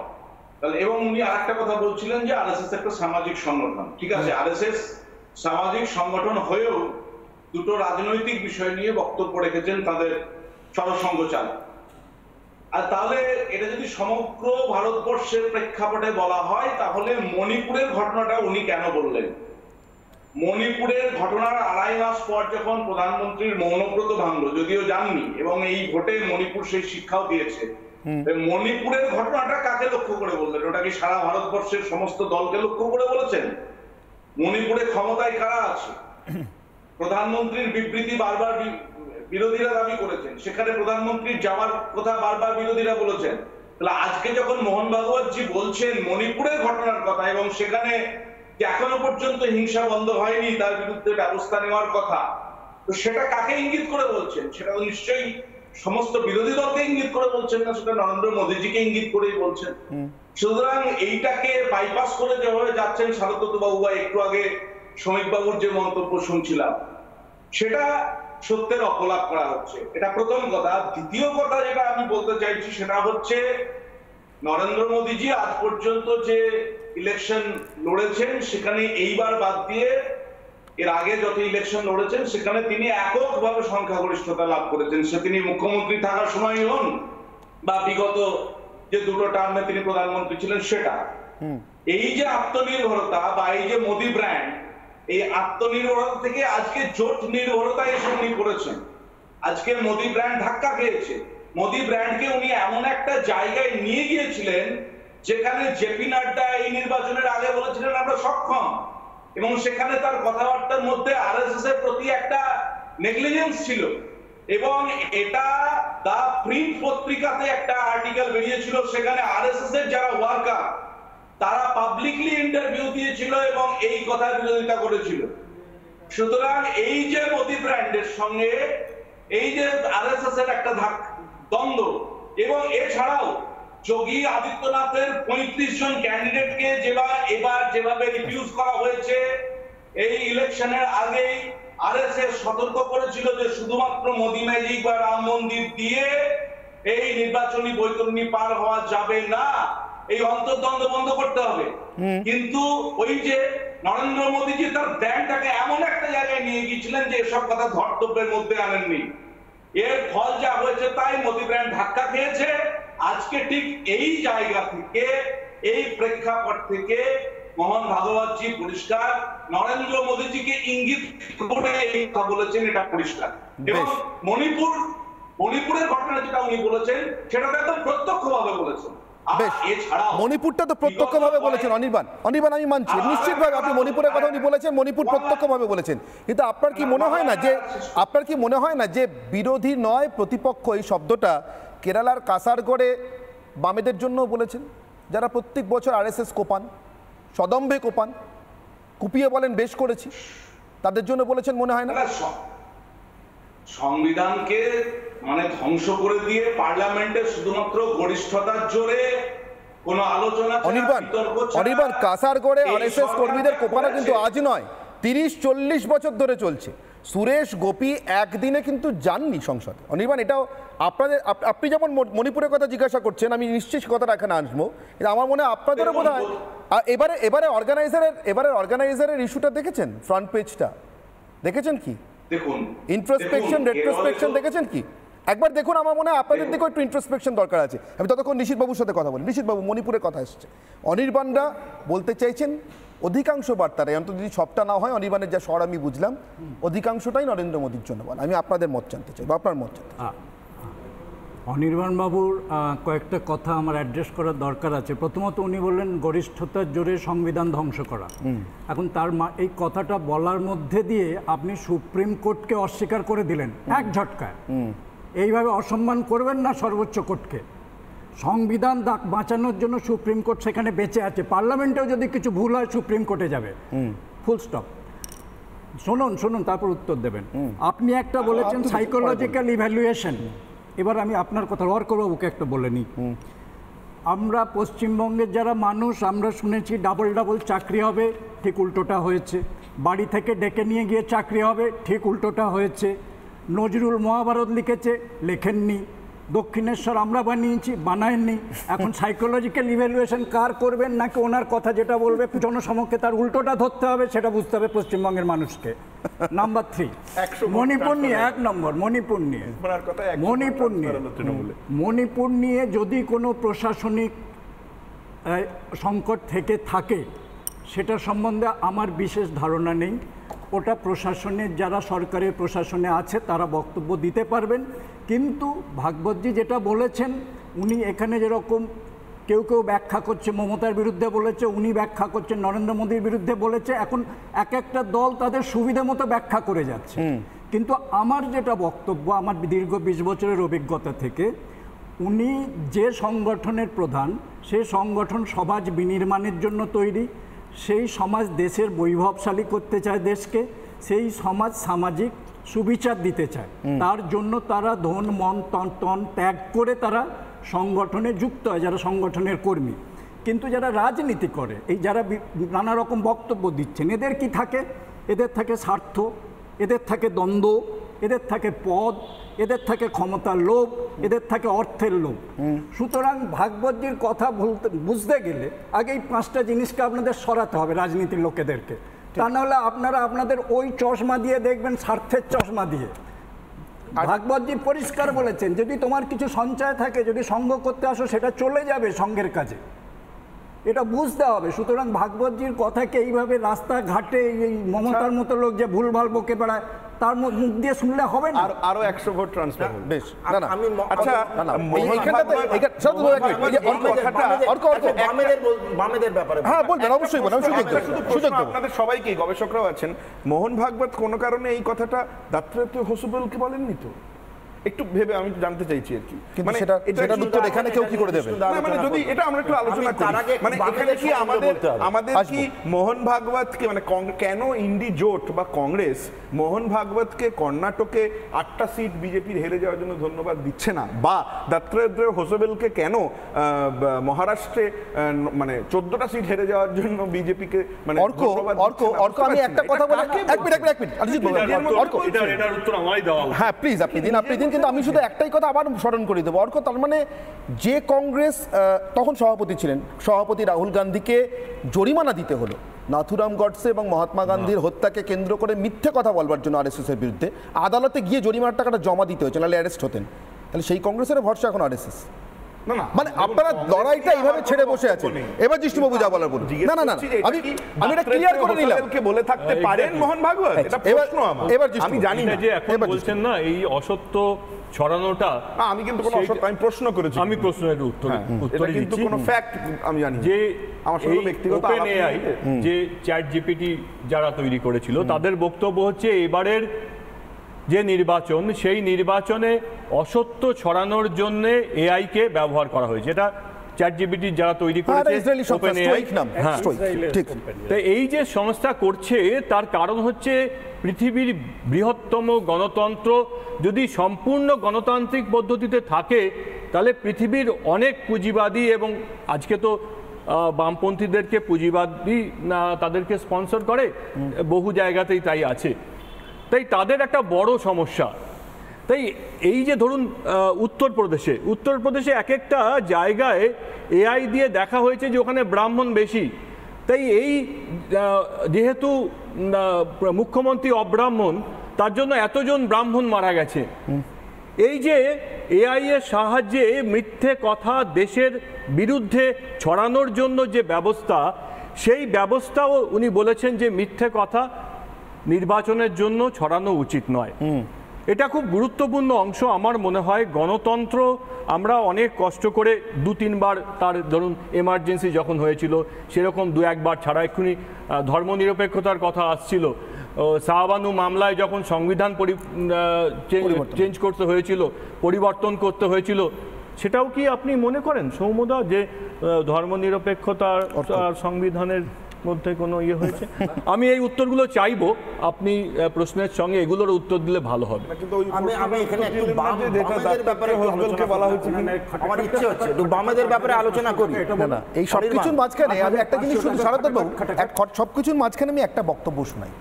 তাহলে, এবং উনি আরেকটা কথা বলছিলেন যে আরএসএস একটা সামাজিক সংগঠন। ঠিক আছে, আরএসএস সামাজিক সংগঠন হয়েও দুটো রাজনৈতিক বিষয় নিয়ে বক্তব্য রেখেছেন তাদের সরসংঘ চালক। আর তাহলে এটা যদি সমগ্র ভারতবর্ষের প্রেক্ষাপটে বলা হয়, তাহলে মণিপুরের ঘটনাটা উনি কেন বললেন? মণিপুরের ঘটনার 2.5 মাস পর যখন প্রধানমন্ত্রীর মৌনব্রত ভাঙলো, যদিও জাননি, এবং এই ভোটে মণিপুর সেই শিক্ষাও দিয়েছে, মণিপুরের ঘটনাটা কাকে লক্ষ্য করে বললেন? ওটা কি সারা ভারতবর্ষের সমস্ত দলকে লক্ষ্য করে বলেছেন? মণিপুরে ক্ষমতায় কারা আছে? প্রধানমন্ত্রীর বিবৃতি বারবার বিরোধীরা দাবি করেছেন, সেখানে প্রধানমন্ত্রীর যাওয়ার কথা বারবার বিরোধীরা বলেছেন। তাহলে আজকে যখন মোহন ভাগবতজি বলছেন মণিপুরের ঘটনার কথা, এবং সেখানে এখনো পর্যন্ত হিংসা বন্ধ হয়নি, তার বিরুদ্ধে ব্যবস্থা নেওয়ার কথা, তো সেটা কাকে ইঙ্গিত করে বলছেন? সেটা নিশ্চয়ই সমস্ত বিরোধী দলকে ইঙ্গিত করে বলছেন না, সেটা নরেন্দ্র মোদীজিকে ইঙ্গিত করেই বলছেন। সুতরাং এইটাকে বাইপাস করে যেভাবে যাচ্ছেন সারদত্ত বাবু, বা একটু আগে শ্রমিক বাবুর যে মন্তব্য শুনছিলাম, সেটা সত্যের অপলাপ করা হচ্ছে। এটা প্রথম কথা। দ্বিতীয় কথা যেটা আমি বলতে চাইছি, সেটা হচ্ছে নরেন্দ্র মোদীজি আজ পর্যন্ত যে ইলেকশন লড়েছেন, সেখানে এইবার বাদ দিয়ে এর আগে যত ইলেকশন লড়েছেন, সেখানে তিনি এককভাবে সংখ্যাগরিষ্ঠতা লাভ করেছেন। সে তিনি মুখ্যমন্ত্রী থাকার সময় হন, বা বিগত যে দুটো টার্মে তিনি প্রধানমন্ত্রী ছিলেন সেটা। এই যে আত্মনির্ভরতা বা এই যে মোদী ব্র্যান্ড, এই আত্মনির্ভরতা থেকে আজকে জোট নির্ভরতা এসে উনি করেছেন। আজকে মোদী ব্র্যান্ড ধাক্কা খেয়েছে। মোদী ব্র্যান্ডকে উনি এমন একটা জায়গায় নিয়ে গিয়েছিলেন, যেখানে জেপি নাড্ডা এই নির্বাচনের আগে বলেছিলেন আমরা সক্ষম, এবং সেখানে তার কথাবার্তার মধ্যে আরএসএস এর প্রতি একটা নেগলিজেন্স ছিল। এবং এটা দা প্রিন্ট পত্রিকাতে একটা আর্টিকেল বেরিয়েছিল, সেখানে আরএসএস এর যারা ওয়ার্কার তারা পাবলিকলি ইন্টারভিউ দিয়েছিল এবং এই কথার বিরোধিতা করেছিল। সুতরাং এই যে মোদী ব্র্যান্ডের সঙ্গে এই যে আরএসএস এর একটা দ্বন্দ্ব, এবং এছাড়াও যোগী আদিত্যনাথের 35 জন ক্যান্ডিডেটকে এবার যেভাবে রিফিউজ করা হয়েছে, এই ইলেকশনের আগেই আরএসএস সতর্ক করেছিল যে শুধুমাত্র মোদী ম্যাজিক বা রাম মন্দির দিয়ে এই নির্বাচনী বৈতরণী পার হওয়া যাবে না, এই অন্তর্দ্বন্দ্ব বন্ধ করতে হবে। কিন্তু ওই যে নরেন্দ্র মোদীজি তার ব্র্যান্ডটাকে এমন একটা জায়গায় নিয়ে গিয়েছিলেন যে এসব কথা ধর্তব্যের মধ্যে আনেননি। এর ফল যা হয়েছে তাই, মোদী ব্র্যান্ড ধাক্কা খেয়েছে। আজকে ঠিক এই জায়গা থেকে, এই প্রেক্ষাপট থেকে মোহন ভাগবতজি পরিষ্কার নরেন্দ্র মোদীজিকে ইঙ্গিত করে এই কথা বলেছেন, এটা পরিষ্কার। এবং মণিপুরের ঘটনা যেটা উনি বলেছেন, সেটা একদম প্রত্যক্ষভাবে বলেছেন। বেশ, মণিপুরটা তো প্রত্যক্ষভাবে বলেছেন অনির্বাণ। অনির্বাণ, আমি মানছি নিশ্চিতভাবে আপনি মণিপুরের কথা উনি বলেছেন, মণিপুর প্রত্যক্ষভাবে বলেছেন, কিন্তু আপনার কি মনে হয় না যে বিরোধী নয় প্রতিপক্ষ এই শব্দটা কেরালার কাসারগড়ে বামেদের জন্য বলেছেন, যারা প্রত্যেক বছর আরএসএস কোপান, সদম্ভে কোপান, কুপিয়ে বলেন বেশ করেছি, তাদের জন্য বলেছেন মনে হয় না? সংবিধানকে মানে ধ্বংস করে দিয়ে পার্লামেন্টে শুধুমাত্র গরিষ্ঠতার জোরে কোনো আলোচনা, অনির্বাণ, কাসারগড়ে আরএসএস কর্মীদের কোপানো কিন্তু আজ নয়, 30-40 বছর ধরে চলছে। সুরেশ গোপী একদিনে কিন্তু যাননি সংসদে। অনির্বাণ, এটাও আপনাদের, আপনি যেমন মণিপুরের কথা জিজ্ঞাসা করছেন, আমি নিশ্চিত কথাটা এখানে আসবো, কিন্তু আমার মনে হয় আপনাদেরও বোধ হয় এবারে অর্গানাইজারের ইস্যুটা দেখেছেন, ফ্রন্ট পেজটা দেখেছেন কি? দেখুন, ইন্ট্রোস্পেকশন, রেট্রোস্পেকশন দেখেছেন কি? একবার দেখুন, আমার মনে হয় আপনাদের দিকেও একটু ইন্ট্রোস্পেকশন দরকার আছে। আমি ততক্ষণ নিশীথবাবুর সাথে কথা বলি। নিশীথবাবু, মণিপুরের কথা এসছে, অনির্বাণরা বলতে চাইছেন অধিকাংশ বার্তারে, অন্তত যদি সবটা না হয়, অনির্বাণের যা স্বর আমি বুঝলাম, অধিকাংশটাই নরেন্দ্র মোদীর জন্য বলা। আমি আপনাদের মত জানতে চাই, বা আপনার মত জানতে চাই। অনির্বাণ বাবুর কয়েকটা কথা আমার অ্যাড্রেস করার দরকার আছে। প্রথমত উনি বললেন গরিষ্ঠতার জোরে সংবিধান ধ্বংস করা। এখন তার এই কথাটা বলার মধ্যে দিয়ে আপনি সুপ্রিম কোর্টকে অস্বীকার করে দিলেন এক ঝটকায়। এইভাবে অসম্মান করবেন না সর্বোচ্চ কোর্টকে। সংবিধান বাঁচানোর জন্য সুপ্রিম কোর্ট সেখানে বেঁচে আছে, পার্লামেন্টেও যদি কিছু ভুল হয় সুপ্রিম কোর্টে যাবে, ফুল স্টপ। শুনুন তারপর উত্তর দেবেন। আপনি একটা বলেছেন সাইকোলজিক্যাল ইভ্যালুয়েশন। এবার আমি আপনার কথা অর্কবাবুকে একটা বলে নিই। আমরা পশ্চিমবঙ্গের যারা মানুষ, আমরা শুনেছি ডাবল চাকরি হবে, ঠিক উল্টোটা হয়েছে। বাড়ি থেকে ডেকে নিয়ে গিয়ে চাকরি হবে, ঠিক উল্টোটা হয়েছে। নজরুল মহাভারত লিখেছে, লেখেননি। দক্ষিণেশ্বর আমরা বানায়নি। এখন সাইকোলজিক্যাল ইভ্যালুয়েশন কার করবেন, নাকি ওনার কথা যেটা বলবে জনসমক্ষে তার উল্টোটা ধরতে হবে, সেটা বুঝতে হবে পশ্চিমবঙ্গের মানুষকে। নাম্বার 3, মণিপুর নিয়ে 1 নম্বর, মণিপুর নিয়ে যদি কোনো প্রশাসনিক সংকট থেকে থাকে, সেটা সম্বন্ধে আমার বিশেষ ধারণা নেই। ওটা প্রশাসনের, যারা সরকারের প্রশাসনে আছে তারা বক্তব্য দিতে পারবেন। কিন্তু ভাগবতজি যেটা বলেছেন, উনি এখানে যেরকম কেউ ব্যাখ্যা করছে, মমতার বিরুদ্ধে বলেছে, উনি ব্যাখ্যা করছেন নরেন্দ্র মোদীর বিরুদ্ধে বলেছে। এখন এক একটা দল তাদের সুবিধা মতো ব্যাখ্যা করে যাচ্ছে। কিন্তু আমার যেটা বক্তব্য, আমার দীর্ঘ 20 বছরের অভিজ্ঞতা থেকে, উনি যে সংগঠনের প্রধান, সেই সংগঠন সমাজ বিনির্মাণের জন্য তৈরি। সেই সমাজ দেশের বৈভবশালী করতে চায় দেশকে, সেই সমাজ সামাজিক সুবিচার দিতে চায়। তার জন্য তারা ধন মন তন ত্যাগ করে তারা সংগঠনে যুক্ত হয়, যারা সংগঠনের কর্মী। কিন্তু যারা রাজনীতি করে, এই যারা নানা রকম বক্তব্য দিচ্ছেন, এদের কি থাকে? এদের থাকে স্বার্থ, এদের থাকে দ্বন্দ্ব, এদের থাকে পদ, এদের থাকে ক্ষমতার লোভ, এদের থাকে অর্থের লোভ। সুতরাং ভাগবতজির কথা বুঝতে গেলে আগে এই 5টা জিনিসকে আপনাদের সরাতে হবে রাজনীতির লোকেদেরকে। তা নাহলে আপনারা আপনাদের ওই চশমা দিয়ে দেখবেন, স্বার্থের চশমা দিয়ে। ভাগবতজি পরিষ্কার বলেছেন, যদি তোমার কিছু সঞ্চয় থাকে, যদি সংঘ করতে আসো, সেটা চলে যাবে সংঘের কাজে। এটা বুঝতে হবে। সুতরাং ভাগবতজির কথাকে এইভাবে রাস্তাঘাটে এই মমতার মতো লোক যে ভুলভাল বকে বেড়ায়, তার মুখ দিয়ে শুনলে হবে না। আরো 100 ভোট ট্রান্সফার হবে। বেশ, আমি আচ্ছা, বামেদের ব্যাপারে অবশ্যই আপনাদের সবাইকে, গবেষকরাও আছেন, মোহন ভাগবত কোনো কারণে এই কথাটা দত্তাত্রেয় হোসেবলকে বলেননি তো? একটু ভেবে আমি জানতে চাইছি আর কি। মানে এটা উত্তর এখানে কেউ কি করে দেবে? মানে যদি এটা আমরা একটু আলোচনা করি, মানে এখানে কি আমাদের কি মোহন ভাগবতকে, মানে কেন ইন্ডি জোট বা কংগ্রেস মোহন ভাগবতকে কর্ণাটকে 8টা সিট বিজেপির হেরে যাওয়ার জন্য ধন্যবাদ দিচ্ছে না, বা দত্তাত্রেয় হোসেবলকে কেন মহারাষ্ট্রে মানে 14টা সিট হেরে যাওয়ার জন্য বিজেপিকে মানে অর্ক আমি একটা কথা বলি, এক মিনিট এটার উত্তর আমারই দেওয়া। হ্যাঁ প্লিজ আপনি দিন। কিন্তু আমি শুধু একটাই কথা আবার স্মরণ করে দেবো অর্ক, তার মানে যে কংগ্রেস তখন সভাপতি ছিলেন, সভাপতি রাহুল গান্ধীকে জরিমানা দিতে হলো নাথুরাম গডসে এবং মহাত্মা গান্ধীর হত্যাকে কেন্দ্র করে মিথ্যে কথা বলবার জন্য আরএসএস এর বিরুদ্ধে আদালতে গিয়ে জরিমানার টাকাটা জমা দিতে হয়েছে, নাহলে অ্যারেস্ট হতেন। তাহলে সেই কংগ্রেসের ভরসা এখন আরএসএস। মানে আপনারা লড়াইটা এইভাবে ছেড়ে বসে আছেন। এবার জিষ্ণুবাবু যা বলার বলুন। না না না, আমি এটা ক্লিয়ার করে নিলাম। বলে থাকতে পারেন মোহন ভাগবত, এটা প্রশ্ন আমার। এবার আমি জানি না যে এখন বলছেন না এই অসত্য ছড়ানোটা, আমি কিন্তু কোনো অসত্য, আমি প্রশ্ন করেছি, আমি প্রশ্নের উত্তর কিন্তু কোনো ফ্যাক্ট আমি জানি যে আমার সঙ্গে ব্যক্তিগত OpenAI যে চ্যাট জিপিটি যারা তৈরি করেছিল তাদের বক্তব্য হচ্ছে এবারের যে নির্বাচন, সেই নির্বাচনে অসত্য ছড়ানোর জন্য এআই কে ব্যবহার করা হয়েছে। এটা চ্যাট জিপিটি যারা তৈরি করেছে এই যে সংস্থা করছে তার কারণ হচ্ছে পৃথিবীর বৃহত্তম গণতন্ত্র যদি সম্পূর্ণ গণতান্ত্রিক পদ্ধতিতে থাকে তাহলে পৃথিবীর অনেক পুঁজিবাদী, এবং আজকে তো বামপন্থীদেরকে পুঁজিবাদী তাদেরকে স্পন্সর করে, বহু জায়গাতেই তাই আছে, তাই তাদের একটা বড় সমস্যা। তাই এই যে ধরুন উত্তরপ্রদেশে এক একটা জায়গায় এআই দিয়ে দেখা হয়েছে যে ওখানে ব্রাহ্মণ বেশি, তাই এই যেহেতু মুখ্যমন্ত্রী অব্রাহ্মণ তার জন্য এতজন ব্রাহ্মণ মারা গেছে। এই যে এআই এর সাহায্যে মিথ্যে কথা দেশের বিরুদ্ধে ছড়ানোর জন্য যে ব্যবস্থা, সেই ব্যবস্থাও উনি বলেছেন যে মিথ্যে কথা নির্বাচনের জন্য ছড়ানো উচিত নয়। এটা খুব গুরুত্বপূর্ণ অংশ আমার মনে হয়। গণতন্ত্র আমরা অনেক কষ্ট করে 2-3 বার, তার ধরুন এমার্জেন্সি যখন হয়েছিল সেরকম 2-1 বার ছাড়া, এক্ষুনি ধর্মনিরপেক্ষতার কথা আসছিল, শাহবানু মামলায় যখন সংবিধান চেঞ্জ করতে হয়েছিল, পরিবর্তন করতে হয়েছিল, সেটাও কি আপনি মনে করেন সৌম্যদা যে ধর্মনিরপেক্ষতার সংবিধানের মধ্যে কোনো ইয়ে হয়েছে? আমি এই উত্তরগুলো চাইবো, আপনি প্রশ্নের সঙ্গে এগুলোর উত্তর দিলে ভালো হবে। আমি এখানে একটু বামেদের ব্যাপারে বলা হচ্ছে, আমার ইচ্ছে হচ্ছে একটু বামেদের ব্যাপারে আলোচনা করি। না, এই সবকিছুর মাঝখানে আমি একটা জিনিস শুধু শারদবাবু, সবকিছুর মাঝখানে আমি একটা বক্তব্য শোনাই।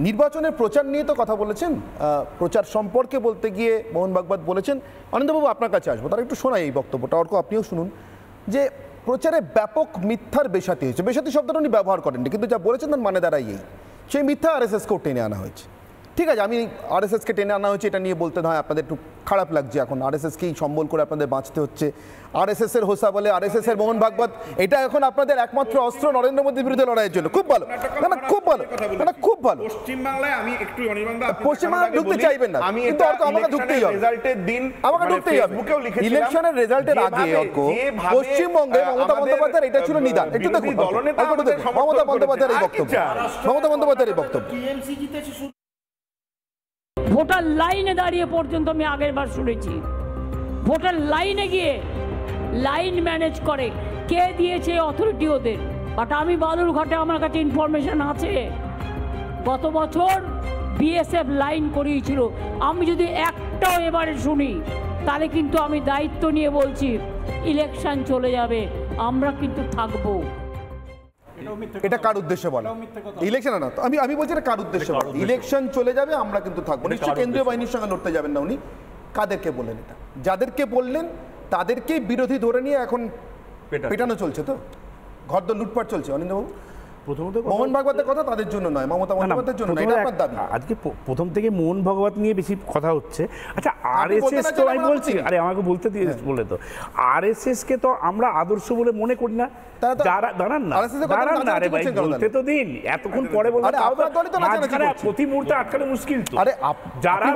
নির্বাচনের প্রচার নিয়ে তো কথা বলেছেন, প্রচার সম্পর্কে বলতে গিয়ে মোহন ভাগবত বলেছেন, অনিন্দ্যবাবু আপনার কাছে আসবো, তার একটু শোনাই এই বক্তব্যটা, অর্ক আপনিও শুনুন, যে প্রচারে ব্যাপক মিথ্যার বেসাতি হয়েছে। বেসাতি শব্দটা উনি ব্যবহার করেননি, কিন্তু যা বলেছেন তার মানে দাঁড়াই এই, সেই মিথ্যা আরএসএসকেও টেনে আনা হয়েছে। ঠিক আছে, আমি আরএসএসকে টেনে আনা হয়েছে এটা নিয়ে বলতে হয় আপনাদের একটু খারাপ লাগছে, এখন আরএসএসকেই সম্বল করে আপনাদের বাঁচতে হচ্ছে। আরএসএসের হোসা বলে আরএসএসের মোহন ভাগবত, এটা এখন আপনাদের একমাত্র অস্ত্র নরেন্দ্র মোদীর বিরুদ্ধে লড়াইয়ের জন্য। খুব ভালো, না না খুব ভালো, না খুব ভালো। পশ্চিমবাংলায় আমি একটু পশ্চিমবাংলায় ঢুকতে চাইবেন না, কিন্তু অর্ক আমাকে ঢুকতেই হবে, রেজাল্টের দিন আমাকে ঢুকতেই হবে। ইলেকশনের রেজাল্টের আগে অর্ক পশ্চিমবঙ্গে মমতা বন্দ্যোপাধ্যায়ের এটা ছিল নিদান। একটু দেখুন মমতা বন্দ্যোপাধ্যায়ের এই বক্তব্য, মমতা বন্দ্যোপাধ্যায়ের এই বক্তব্য। ভোটার লাইনে দাঁড়িয়ে পর্যন্ত আমি আগের বার শুনেছি, ভোটার লাইনে গিয়ে লাইন ম্যানেজ করে কে দিয়েছে অথরিটি ওদের। বাট আমি বালুরঘাটে আমার কাছে ইনফরমেশন আছে, গত বছর বিএসএফ লাইন করিয়েছিল। আমি যদি একটাও এবারে শুনি তাহলে কিন্তু আমি দায়িত্ব নিয়ে বলছি, ইলেকশন চলে যাবে, আমরা কিন্তু থাকবো। এটা কার উদ্দেশ্যে বলা? ইলেকশন না, আমি বলছি এটা কার উদ্দেশ্যে বলা? ইলেকশন চলে যাবে, আমরা কিন্তু থাকবো। নিশ্চয়ই কেন্দ্রীয় বাহিনীর সঙ্গে লড়তে যাবেন না উনি। কাদেরকে বললেন এটা? যাদেরকে বললেন তাদেরকে বিরোধী ধরে নিয়ে এখন পেটানো চলছে, তো ঘরদোর লুটপাট চলছে। অনিন্দ্যবাবু, প্রথমত মোহন ভাগবতের কথা তাদের জন্য নয়, মমতা বন্দ্যোপাধ্যায়ের জন্য, এটা আপনার দাবি। আজকে প্রথম থেকে মোহন ভাগবত নিয়ে বেশি কথা হচ্ছে। আচ্ছা, আরএসএস তো আমি বলছি, আরে আমাকে বলতে দিয়ে বলে তো, আরএসএস কে তো আমরা আদর্শ বলে মনে করি না। দাঁড়ান না, আরে ভাই বলতে তো দিন, এতক্ষণ পরে বলতে প্রতি মুহূর্তে আটকালে মুশকিল তো। আরে যারা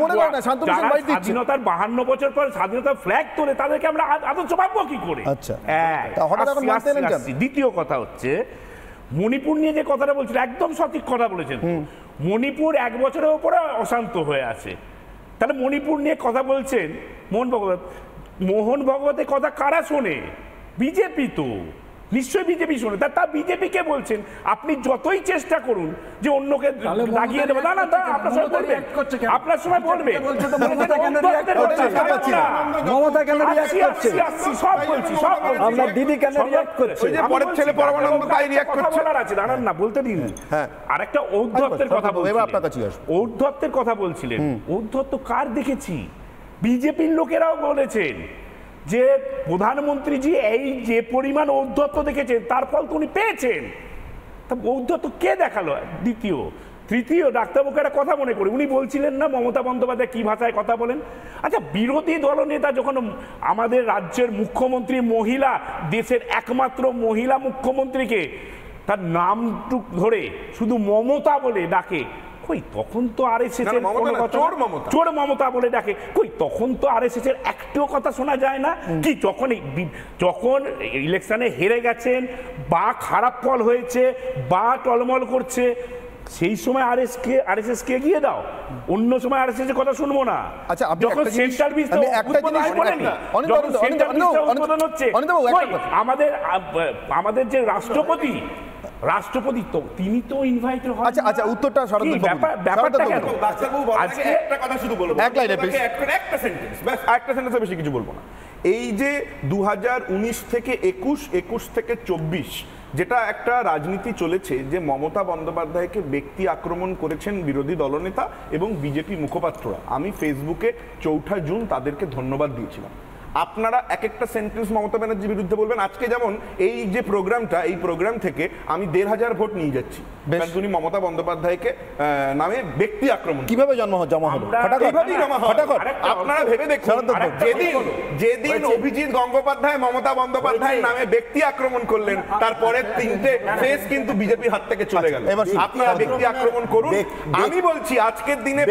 স্বাধীনতার 52 বছর পর স্বাধীনতার ফ্ল্যাগ তোলে তাদেরকে আমরা আদর্শ ভাববো কি করে? আচ্ছা, দ্বিতীয় কথা হচ্ছে মণিপুর নিয়ে যে কথাটা বলছিল, একদম সঠিক কথা বলেছেন। মণিপুর 1 বছরের উপরে অশান্ত হয়ে আছে, তাহলে মণিপুর নিয়ে কথা বলছেন মোহন ভাগবতের কথা কারা শোনে? বিজেপি তো নিশ্চয়ই বিজেপি শোনে। তা বিজেপিকে বলছেন আপনি যতই চেষ্টা করুন যে অন্যকে লাগিয়ে দেবেন, না না আপনার সময় বলবে, আপনার সময় বলবে মমতা কেন রিঅ্যাক্ট করছে, সব বলছি, সব আপনার দিদি কেন রিঅ্যাক্ট করছে, পরের ছেলে পরমানন্দ তাই রিঅ্যাক্ট করছে। আছে, দাঁড়ান না, বলতে দিন। আরেকটা ঔদ্ধত্যের কথা বলছিলেন, আপনার কাছে ঔদ্ধত্যের কথা বলছিলেন। ঔদ্ধত্য কার দেখেছি? বিজেপির লোকেরাও বলেছেন যে প্রধানমন্ত্রীজি এই যে পরিমাণ ঔদ্ধত্য দেখেছেন তার ফল তো উনি পেয়েছেন। তা ঔদ্ধত্য কে দেখালো? দ্বিতীয় তৃতীয় ডাক্তারবাবুকে একটা কথা মনে করি, উনি বলছিলেন না মমতা বন্দ্যোপাধ্যায় কি ভাষায় কথা বলেন। আচ্ছা, বিরোধী দলনেতা যখন আমাদের রাজ্যের মুখ্যমন্ত্রী মহিলা, দেশের একমাত্র মহিলা মুখ্যমন্ত্রীকে তার নামটুক ধরে শুধু মমতা বলে ডাকে, কই তখন তো আরএসএস এর চোর মমতা বলে ডাকে, কই তখন তো আরএসএস এর একটিও কথা শোনা যায় না কি? যখন ইলেকশনে হেরে গেছেন বা খারাপ ফল হয়েছে বা টলমল করছে, সেই সময় আরএসএস কে এগিয়ে দাও, অন্য সময় আরএসএস এর কথা শুনবো না। আচ্ছা, যখন সেন্ট্রাল বিজনেস উদ্বোধন হচ্ছে, আমাদের যে রাষ্ট্রপতি তো তিনি তো ইনভাইট হন। আচ্ছা আচ্ছা, উত্তরটা ব্যাপারটা কেন? আজকে একটা কথা শুধু বলবো, এক লাইনে একটা সেন্টেন্স, ব্যাস একটা সেন্টেন্সে বেশি কিছু বলবো না। এই যে 2019 থেকে 21 থেকে 24 যেটা একটা রাজনীতি চলেছে, যে মমতা বন্দ্যোপাধ্যায়কে ব্যক্তি আক্রমণ করেছেন বিরোধী দলনেতা এবং বিজেপি মুখপাত্ররা, আমি ফেসবুকে 4 জুন তাদেরকে ধন্যবাদ দিয়েছিলাম। আপনারা এক একটা সেন্টেন্স মমতা ব্যানার্জির বিরুদ্ধে বলবেন। আজকে যেমন এই যে প্রোগ্রামটা, এই প্রোগ্রাম থেকে আমি 1,500 ভোট নিয়ে যাচ্ছি, কারণ উনি মমতা বন্দ্যোপাধ্যায়কে নামে ব্যক্তি আক্রমণ। কিভাবে জমা হলো? আপনারা ভেবে দেখুন, যেদিন অভিজিৎ গঙ্গোপাধ্যায় মমতা বন্দ্যোপাধ্যায়ের নামে ব্যক্তি আক্রমণ করলেন, তারপরে 3টে ফেস কিন্তু বিজেপির হাত থেকে চলে গেল। আপনারা ব্যক্তি আক্রমণ করুন। আমি বলছি আজকের দিনে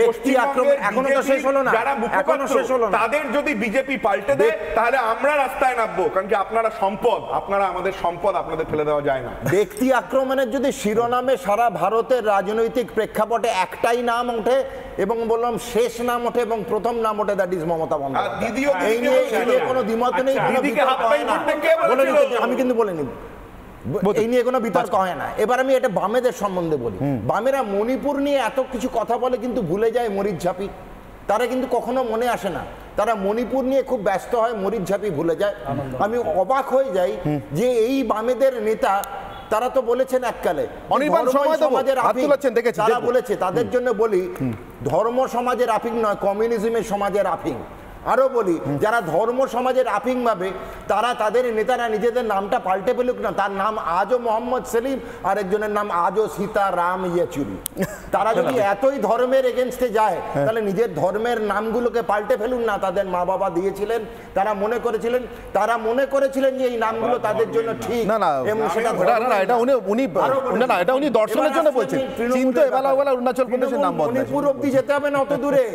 যারা মুখপাত্র, তাদের যদি বিজেপি পাল্টে দেয় তাহলে আমরা রাস্তায় নামবো, কারণ কি আপনারা সম্পদ, আপনারা আমাদের সম্পদ, আপনাদের ফেলে দেওয়া যায় না। ব্যক্তি আক্রমণের যদি শিরোনামে সারা ভারতের রাজনৈতিক প্রেক্ষাপটে একটাই নাম ওঠে এবং বললাম শেষ নাম ওঠে এবং প্রথম নাম ওঠে, দ্যাট ইজ মমতা বন্দ্যোপাধ্যায়। এই নিয়ে কোনো দ্বিমত নেই, আমি কিন্তু বলিনি, এই নিয়ে কোনো বিতর্ক হয় না। এবার আমি এটা বামেদের সম্বন্ধে বলি। বামেরা মণিপুর নিয়ে এত কিছু কথা বলে কিন্তু ভুলে যায় মরিচঝাপি। তারা কিন্তু কখনো মনে আসে না, তারা মণিপুর নিয়ে খুব ব্যস্ত হয়, মরিচঝাপি ভুলে যায়। আমি অবাক হয়ে যাই যে এই বামেদের নেতা, তারা তো বলেছেন এককালে তারা বলেছে, তাদের জন্য বলি ধর্ম সমাজের আফিং নয়, কমিউনিজমের সমাজের আফিং। আরো বলি, যারা ধর্ম সমাজের আফিং ভাবে, তারা তাদের নেতারা নিজেদের নামটা পাল্টে ফেলুক না। তার নাম আজও মোহাম্মদ সেলিম, আর একজনের নাম আজও সীতারাম ইয়েচুরি। তারা যদি এতই ধর্মের এগেনস্টে যায়, তাহলে নিজের ধর্মের নামগুলোকে পাল্টে ফেলুন না। তাদের মা বাবা দিয়েছিলেন, তারা মনে করেছিলেন যে এই নামগুলো তাদের জন্য ঠিক। এবং সেটা উনি দর্শনের জন্য বলছেন, অরুণাচল প্রদেশের নাম মণিপুর অব্দি যেতে হবে না অত দূরে।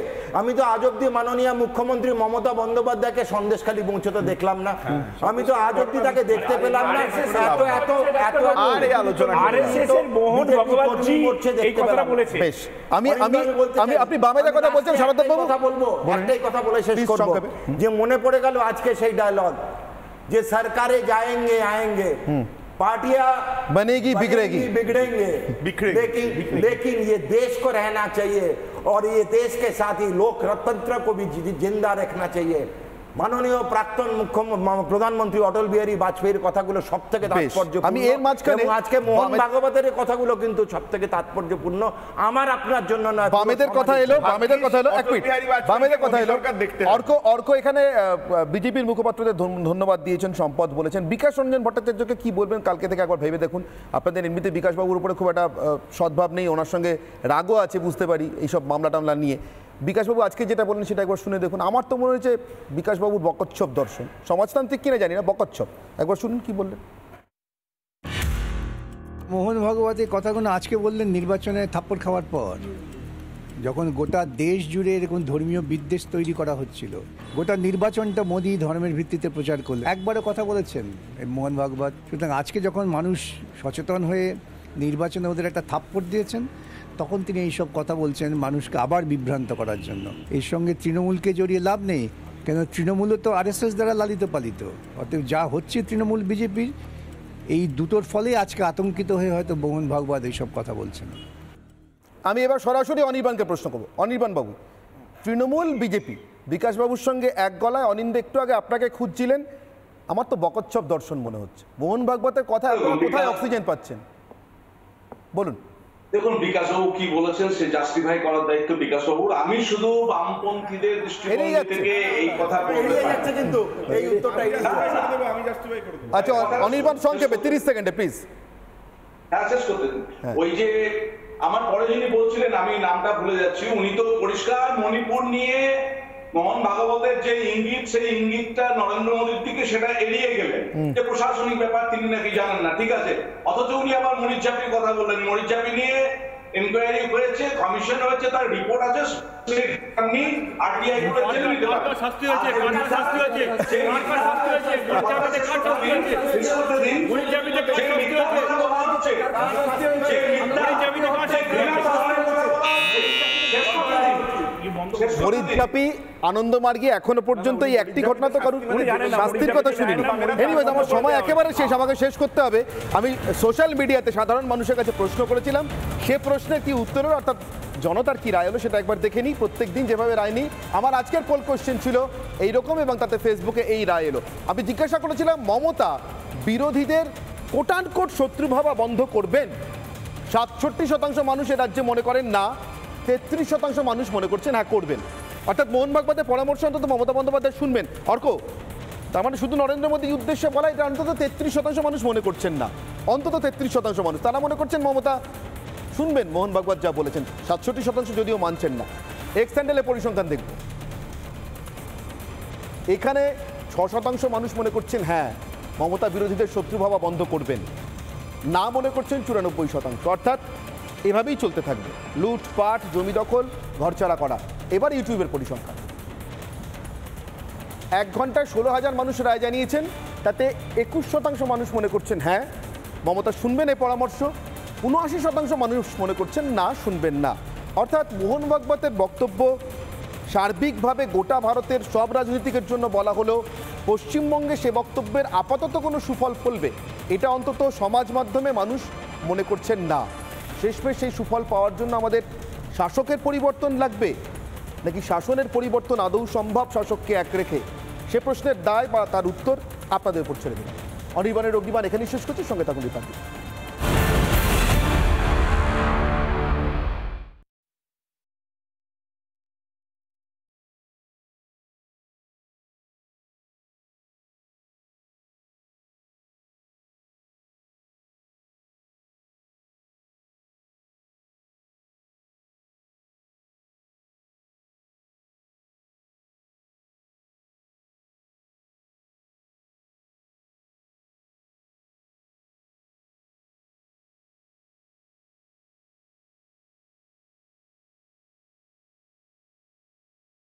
আমি তো আজ অব্দি মাননীয় মুখ্যমন্ত্রী মমতা বন্দ্যোপাধ্যায়কে সন্দেশখালী পৌঁছতে দেখলাম না, আমি তো আজ অব্দি তাকে দেখতে পেলাম না। আপনি বামেদের কথা বলছেন, শারদত্ত বাবু কথা বলবো, একটাই কথা বলে শেষ করব, যে মনে পড়ে গেল আজকে সেই ডায়লগ, যে সরকারে যায়েঙ্গে আয়েঙ্গে, पार्टियां बनेगी बिगड़ेगी बिगड़ेंगे लेकिन ये देश को रहना चाहिए और ये देश के साथ ही लोकतंत्र को भी जिंदा रखना चाहिए। মাননীয় প্রাক্তন প্রধানমন্ত্রী অটল বিহারী বাজপেয়ীর কথাগুলো সবথেকে তাৎপর্যপূর্ণ। আমি এর মাঝখানে আজকে মোহন ভাগবতের কথাগুলো কিন্তু সবথেকে তাৎপর্যপূর্ণ, আমার আপনার জন্য নয়। বামেদের কথা এলো এক মিনিট, বামেদের কথা এলো। অর্ক এখানে বিজেপির মুখপাত্রদের ধন্যবাদ দিয়েছেন, সম্পদ বলেছেন। বিকাশ রঞ্জন ভট্টাচার্যকে কি বলবেন কালকে থেকে একবার ভেবে দেখুন। আপনাদের এমনিতে বিকাশবাবুর উপরে খুব একটা সদ্ভাব নেই, ওনার সঙ্গে রাগও আছে বুঝতে পারি এইসব মামলা টামলা নিয়ে। বিকাশবাবু আজকে যেটা বললেন সেটা একবার শুনে দেখুন। আমার তো মনে হয়েছে বিকাশবাবুর বকচ্ছপ দর্শন, সমাজতান্ত্রিক কিনা জানি না, বকচ্ছপ। একবার শুনুন কি বললেন। মোহন ভাগবত এই কথাগুলো আজকে বললেন নির্বাচনে থাপ্পড় খাওয়ার পর, যখন গোটা দেশ জুড়ে এরকম ধর্মীয় বিদ্বেষ তৈরি করা হচ্ছিল। গোটা নির্বাচনটা মোদি ধর্মের ভিত্তিতে প্রচার করলেন, একবারও কথা বলেছেন মোহন ভাগবত। সুতরাং আজকে যখন মানুষ সচেতন হয়ে নির্বাচনে ওদের একটা থাপ্পড় দিয়েছেন, তখন তিনি এইসব কথা বলছেন মানুষকে আবার বিভ্রান্ত করার জন্য। এর সঙ্গে তৃণমূলকে জড়িয়ে লাভ নেই, কেন তৃণমূলও তো আরএসএস দ্বারা লালিত পালিত। অতএব যা হচ্ছে তৃণমূল বিজেপির, এই দুটোর ফলে আজকে আতঙ্কিত হয়ে হয়তো মোহন ভাগবত এইসব কথা বলছেন। আমি এবার সরাসরি অনির্বাণকে প্রশ্ন করবো। অনির্বাণ বাবু, তৃণমূল বিজেপি বিকাশবাবুর সঙ্গে এক গলায়, অনিন্দ একটু আগে আপনাকে খুঁজছিলেন, আমার তো বকচ্ছপ দর্শন মনে হচ্ছে। মোহন ভাগবতের কথা কোথায় অক্সিজেন পাচ্ছেন বলুন। দেখুন বিকাশবাবু কি বলেছেন সে জাস্টিফাই করার দায়িত্ব বিকাশবাবুর। আমি শুধু বামপন্থীদের দৃষ্টিকোণ থেকে এই কথা বলতে চাচ্ছি, কিন্তু এই উত্তরটা আমি জাস্টিফাই করে দেব। আচ্ছা অনির্বাণ সংক্ষেপে 30 সেকেন্ডে প্লিজ। হ্যাঁ শেষ করতে দিন। ওই যে আমার পরে যিনি বলছিলেন, আমি নামটা ভুলে যাচ্ছি, উনি তো পরিষ্কার মণিপুর নিয়ে মোহন ভাগবতের যে ইঙ্গিত, সেই ইঙ্গিতটা নরেন্দ্র মোদীর দিকে সেটা এড়িয়ে গেলেন, যে প্রশাসনিক ব্যাপার তিনি নাকি জানেন না, ঠিক আছে। অথচ উনি আবার মরিচাপির কথা বললেন। মরিচাপি নিয়ে ইনকোয়ারি হয়েছে, কমিশন হয়েছে, তার রিপোর্ট আছে, আরটিআই করে জেলে নিতে পারে। শাস্তি হয়েছে, কার শাস্তি হয়েছে, কার শাস্তি হয়েছে, মরিচাপিতে কার শাস্তি হয়েছে, মরিচাপিতে কার শাস্তি হয়েছে, মরিচাপিতে কার শাস্তি হয়েছে। মরিচাপি আনন্দমার্গে এখনো পর্যন্ত এই একটি ঘটনা তো কারণ শাস্তির কথা শুনিনি। এনিওয়েজ, আমার সময় একেবারে শেষ, আমাকে শেষ করতে হবে। আমি সোশ্যাল মিডিয়াতে সাধারণ মানুষের কাছে প্রশ্ন করেছিলাম, সে প্রশ্নের কি উত্তর হলো, অর্থাৎ জনতার কি রায় হলো সেটা একবার দেখে নিই। প্রত্যেক দিন যেভাবে রায় নিই, আমার আজকের পোল কোশ্চেন ছিল এইরকম এবং তাতে ফেসবুকে এই রায় এলো। আমি জিজ্ঞাসা করেছিলাম, মমতা বিরোধীদের কোটানকোট শত্রু ভাবা বন্ধ করবেন? 67% মানুষ এ রাজ্যে মনে করেন না, 33% মানুষ মনে করছেন হ্যাঁ করবেন। অর্থাৎ মোহন ভাগবতের পরামর্শ অন্তত মমতা বন্দ্যোপাধ্যায় শুনবেন। অর্ক, তার মানে শুধু নরেন্দ্র মোদীর উদ্দেশ্যে বলা, এটা অন্তত 33% মানুষ মনে করছেন না, অন্তত 33% মানুষ তারা মনে করছেন মমতা শুনবেন মোহন ভাগবত যা বলেছেন। 67% যদিও মানছেন না। এক্স হ্যান্ডেলে পরিসংখ্যান দেখব, এখানে 6% মানুষ মনে করছেন হ্যাঁ মমতা বিরোধীদের শত্রু ভাবা বন্ধ করবেন, না মনে করছেন 94%। অর্থাৎ এভাবেই চলতে থাকবে, লুটপাট, জমি দখল, ঘরছাড়া করা। এবার ইউটিউবের পরিসংখ্যান, 1 ঘন্টায় 16,000 মানুষ রায় জানিয়েছেন, তাতে 21% মানুষ মনে করছেন হ্যাঁ মমতা শুনবেন এই পরামর্শ, 79% মানুষ মনে করছেন না শুনবেন না। অর্থাৎ মোহন ভাগবতের বক্তব্য সার্বিকভাবে গোটা ভারতের সব রাজনীতিকের জন্য বলা হলেও পশ্চিমবঙ্গে সে বক্তব্যের আপাতত কোনো সুফল ফলবে এটা অন্তত সমাজ মাধ্যমে মানুষ মনে করছেন না। শেষমেশ সেই সুফল পাওয়ার জন্য আমাদের শাসকের পরিবর্তন লাগবে, নাকি শাসনের পরিবর্তন আদৌ সম্ভব শাসককে এক রেখে? সে প্রশ্নের দায় বা তার উত্তর আপনাদের উপর ছেড়ে দিলাম। অনির্বাণের অগ্নিবাণ এখানেই শেষ করছি, সঙ্গে থাকুন রিপাবলিক।